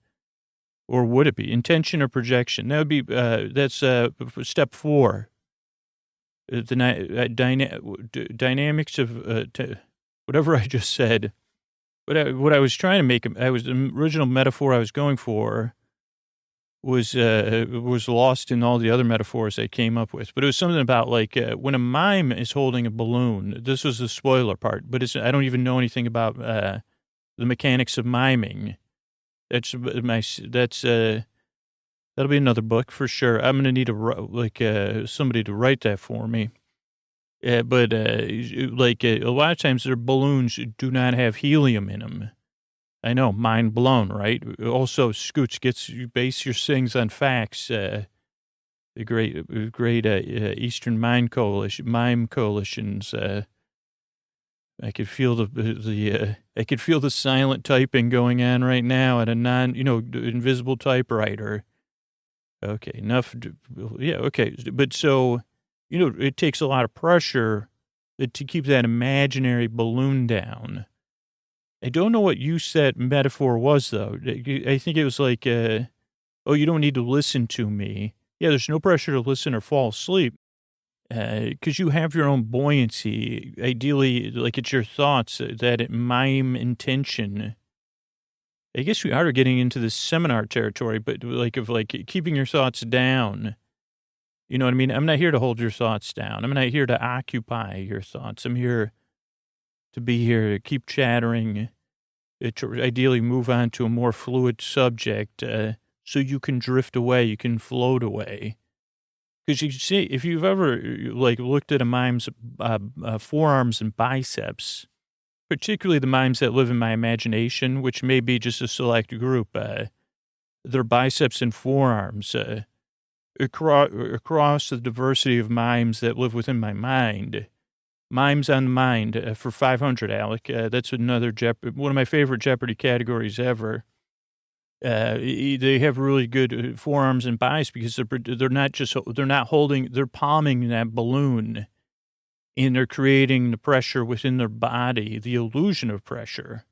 Or would it be intention or projection? That would be, that's step 4. The dynamics of whatever I just said. What I was trying to make, the original metaphor I was going for was lost in all the other metaphors I came up with. But it was something about like when a mime is holding a balloon. This was the spoiler part, but I don't even know anything about the mechanics of miming. That'll be another book for sure. I'm gonna need somebody to write that for me. But a lot of times their balloons do not have helium in them. I know, mind blown, right? Also, Scooch you base your things on facts. The great Eastern Mime coalitions. I could feel the silent typing going on right now at a invisible typewriter. Okay, enough. Yeah, okay. But so, it takes a lot of pressure to keep that imaginary balloon down. I don't know what you said metaphor was, though. I think it was like, oh, you don't need to listen to me. Yeah, there's no pressure to listen or fall asleep because you have your own buoyancy. Ideally, like it's your thoughts that mime intention. I guess we are getting into this seminar territory, but like keeping your thoughts down. You know what I mean? I'm not here to hold your thoughts down. I'm not here to occupy your thoughts. I'm here to be here, to keep chattering, to ideally move on to a more fluid subject so you can drift away, you can float away. Because you see, if you've ever like looked at a mime's forearms and biceps, particularly the mimes that live in my imagination, which may be just a select group, their biceps and forearms, across the diversity of mimes that live within my mind. Mimes on the mind for 500, Alec. That's another one of my favorite Jeopardy categories ever. They have really good forearms and biceps because they're not holding, they're palming that balloon, and they're creating the pressure within their body, the illusion of pressure,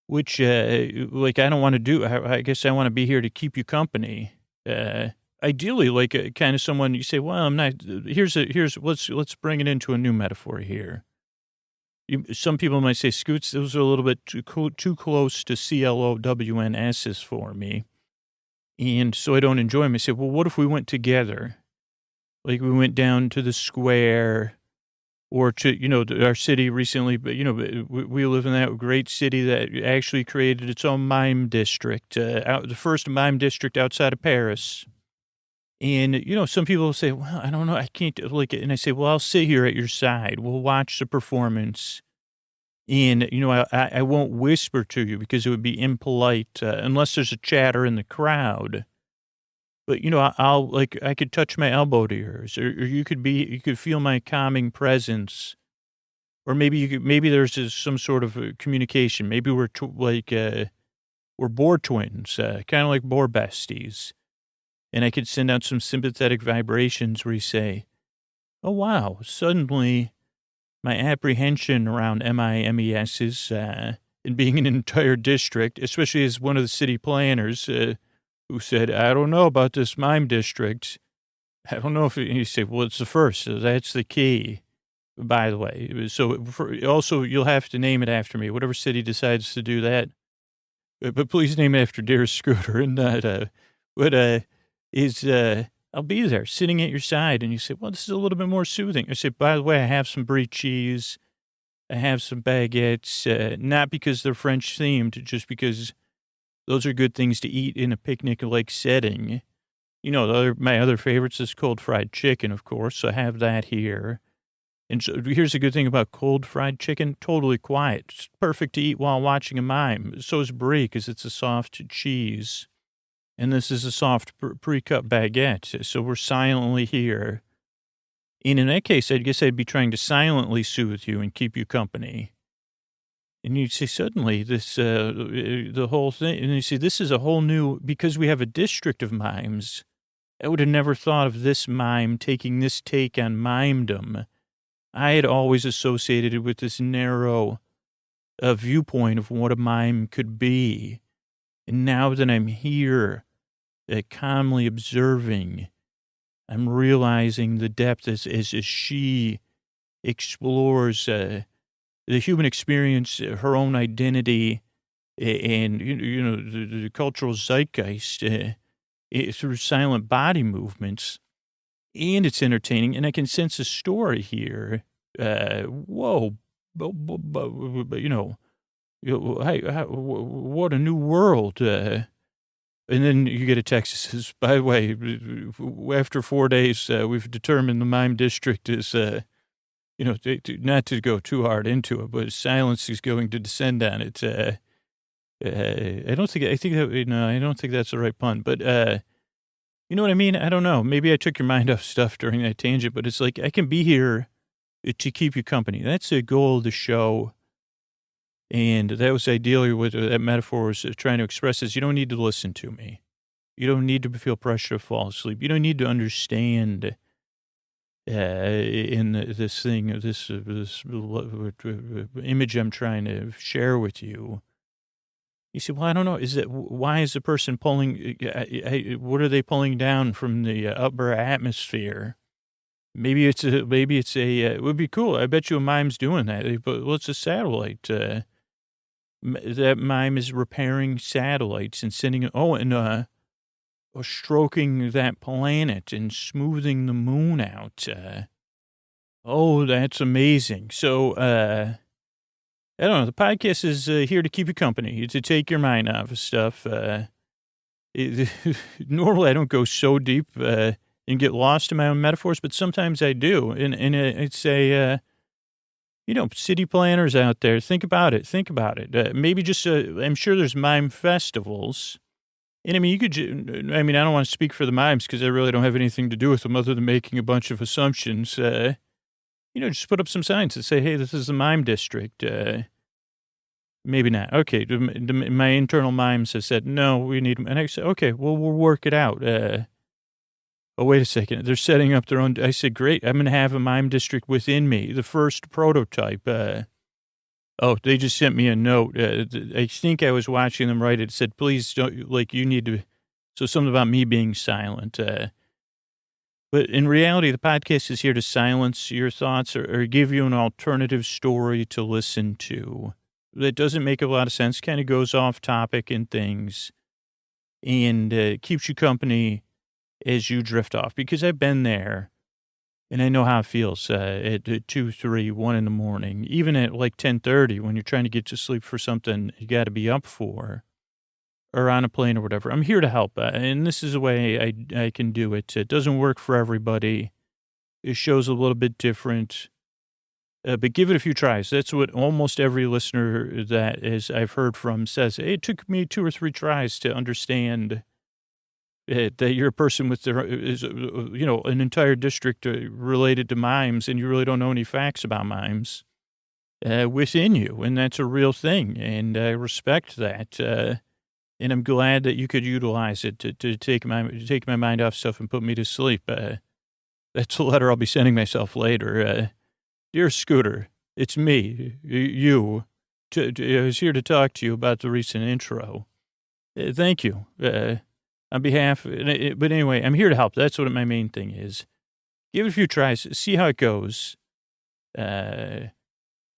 which like I don't want to do. I guess I want to be here to keep you company. Ideally, like kind of someone you say, well, I'm not, let's bring it into a new metaphor here. Some people might say, Scoots, those are a little bit too close to CLOWNSs for me. And so I don't enjoy them. I say, well, what if we went together? Like we went down to the square or to, our city recently, but, we live in that great city that actually created its own mime district, the first mime district outside of Paris. And, some people will say, well, I don't know, I can't and I say, well, I'll sit here at your side. We'll watch the performance. And, I won't whisper to you because it would be impolite unless there's a chatter in the crowd. But, I could touch my elbow to yours or you could feel my calming presence. Or maybe there's just some sort of communication. Maybe we're we're boar twins, kind of like boar besties. And I could send out some sympathetic vibrations where you say, oh, wow, suddenly my apprehension around MIMESs and being an entire district, especially as one of the city planners who said, I don't know about this mime district. I don't know if you say, well, it's the first. So that's the key, by the way. So also, you'll have to name it after me, whatever city decides to do that. But please name it after Dear Scooter and not, I'll be there sitting at your side. And you say, well, this is a little bit more soothing. I say, by the way, I have some brie cheese. I have some baguettes, not because they're French themed, just because those are good things to eat in a picnic-like setting. My other favorites is cold fried chicken, of course. So I have that here. And so here's the good thing about cold fried chicken, totally quiet. It's perfect to eat while watching a mime. So is brie because it's a soft cheese. And this is a soft pre-cut baguette. So we're silently here. And in that case, I guess I'd be trying to silently soothe you and keep you company. And you'd say, suddenly, this, the whole thing, and you see, this is a whole new, because we have a district of mimes, I would have never thought of this mime taking this take on mimedom. I had always associated it with this narrow viewpoint of what a mime could be. And now that I'm here, calmly observing, I'm realizing the depth as she explores the human experience, her own identity, and the cultural zeitgeist through silent body movements, and it's entertaining. And I can sense a story here. Whoa, what a new world. And then you get a text that says, by the way, after 4 days, we've determined the mime district is, not to go too hard into it, but silence is going to descend on it. I don't think that's the right pun, but, you know what I mean? I don't know. Maybe I took your mind off stuff during that tangent, but it's like, I can be here to keep you company. That's the goal of the show. And that was ideally what that metaphor was trying to express is you don't need to listen to me. You don't need to feel pressure to fall asleep. You don't need to understand in this thing, this image I'm trying to share with you. You say, well, I don't know. Why is the person pulling, what are they pulling down from the upper atmosphere? Maybe it would be cool. I bet you a mime's doing that. But what's a satellite? That mime is repairing satellites and sending, stroking that planet and smoothing the moon out. That's amazing. So, I don't know. The podcast is here to keep you company, to take your mind off of stuff. Normally, I don't go so deep and get lost in my own metaphors, but sometimes I do. And I'd say, city planners out there, think about it. Maybe just, I'm sure there's mime festivals. And I mean, I don't want to speak for the mimes because I really don't have anything to do with them other than making a bunch of assumptions. Just put up some signs that say, hey, this is the mime district. Maybe not. Okay. My internal mimes have said, no, we need them. And I said, okay, well, we'll work it out. Wait a second. They're setting up their own. I said, great. I'm going to have a mime district within me. The first prototype. They just sent me a note. I think I was watching them write it. It said, please don't, you need to, so something about me being silent. But in reality, the podcast is here to silence your thoughts or give you an alternative story to listen to. That doesn't make a lot of sense, kind of goes off topic and things, and keeps you company as you drift off. Because I've been there. And I know how it feels at 2, 3, 1 in the morning, even at 10:30 when you're trying to get to sleep for something you got to be up for or on a plane or whatever. I'm here to help. And this is the way I can do it. It doesn't work for everybody. It shows a little bit different, but give it a few tries. That's what almost every listener that I've heard from says. It took me 2 or 3 tries to understand that you're a person with an entire district related to mimes, and you really don't know any facts about mimes within you, and that's a real thing, and I respect that, and I'm glad that you could utilize it to take my mind off stuff and put me to sleep. That's a letter I'll be sending myself later. Dear Scooter, it's me, you. I was here to talk to you about the recent intro. Thank you. On behalf, but anyway, I'm here to help. That's what my main thing is. Give it a few tries, see how it goes. And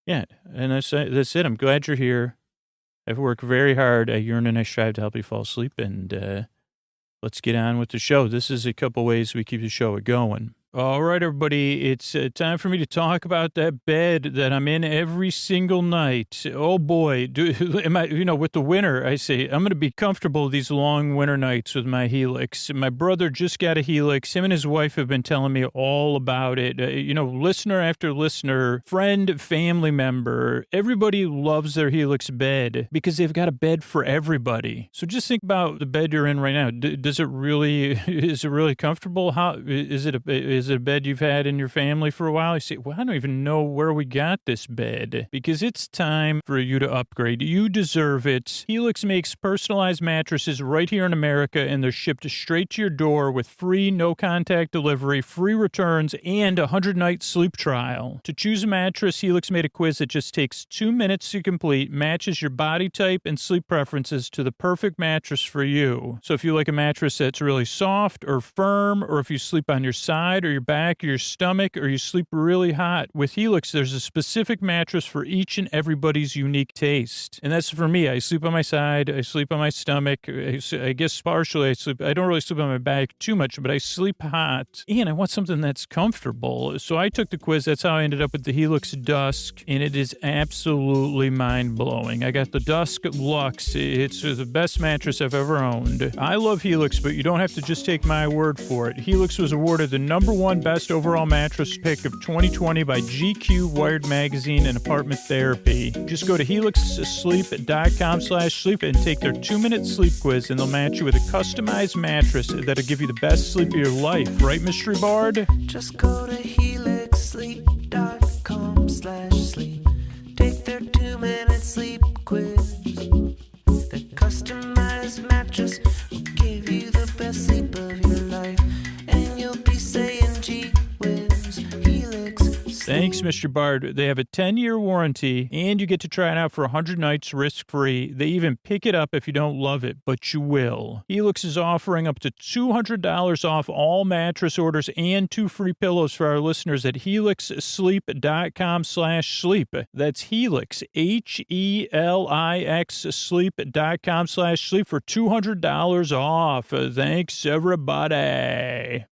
that's it. I'm glad you're here. I've worked very hard. I yearn and I strive to help you fall asleep. And let's get on with the show. This is a couple ways we keep the show going. All right, everybody, it's time for me to talk about that bed that I'm in every single night. Oh, boy. Am I, with the winter, I say, I'm going to be comfortable these long winter nights with my Helix. My brother just got a Helix. Him and his wife have been telling me all about it. Listener after listener, friend, family member, everybody loves their Helix bed because they've got a bed for everybody. So just think about the bed you're in right now. Is it really comfortable? Is it a bed you've had in your family for a while? You say, well, I don't even know where we got this bed, because it's time for you to upgrade. You deserve it. Helix makes personalized mattresses right here in America, and they're shipped straight to your door with free no-contact delivery, free returns, and a 100-night sleep trial. To choose a mattress, Helix made a quiz that just takes 2 minutes to complete, matches your body type and sleep preferences to the perfect mattress for you. So if you like a mattress that's really soft or firm, or if you sleep on your side or your back, or your stomach, or you sleep really hot, with Helix, there's a specific mattress for each and everybody's unique taste. And that's for me. I sleep on my side. I sleep on my stomach. I guess partially I don't really sleep on my back too much, but I sleep hot. And I want something that's comfortable. So I took the quiz. That's how I ended up with the Helix Dusk. And it is absolutely mind-blowing. I got the Dusk Luxe. It's the best mattress I've ever owned. I love Helix, but you don't have to just take my word for it. Helix was awarded the #1 best overall mattress pick of 2020 by GQ, Wired Magazine, and Apartment Therapy. Just go to helixsleep.com/sleep and take their 2-minute sleep quiz, and they'll match you with a customized mattress that'll give you the best sleep of your life. Right, Mystery Bard? Just go to helixsleep.com/sleep. Take their 2-minute sleep quiz. The customized mattress will give you the best Thanks, Mr. Bard. They have a 10-year warranty, and you get to try it out for 100 nights risk-free. They even pick it up if you don't love it, but you will. Helix is offering up to $200 off all mattress orders and 2 free pillows for our listeners at helixsleep.com/sleep. That's Helix, Helix, sleep.com/sleep for $200 off. Thanks, everybody.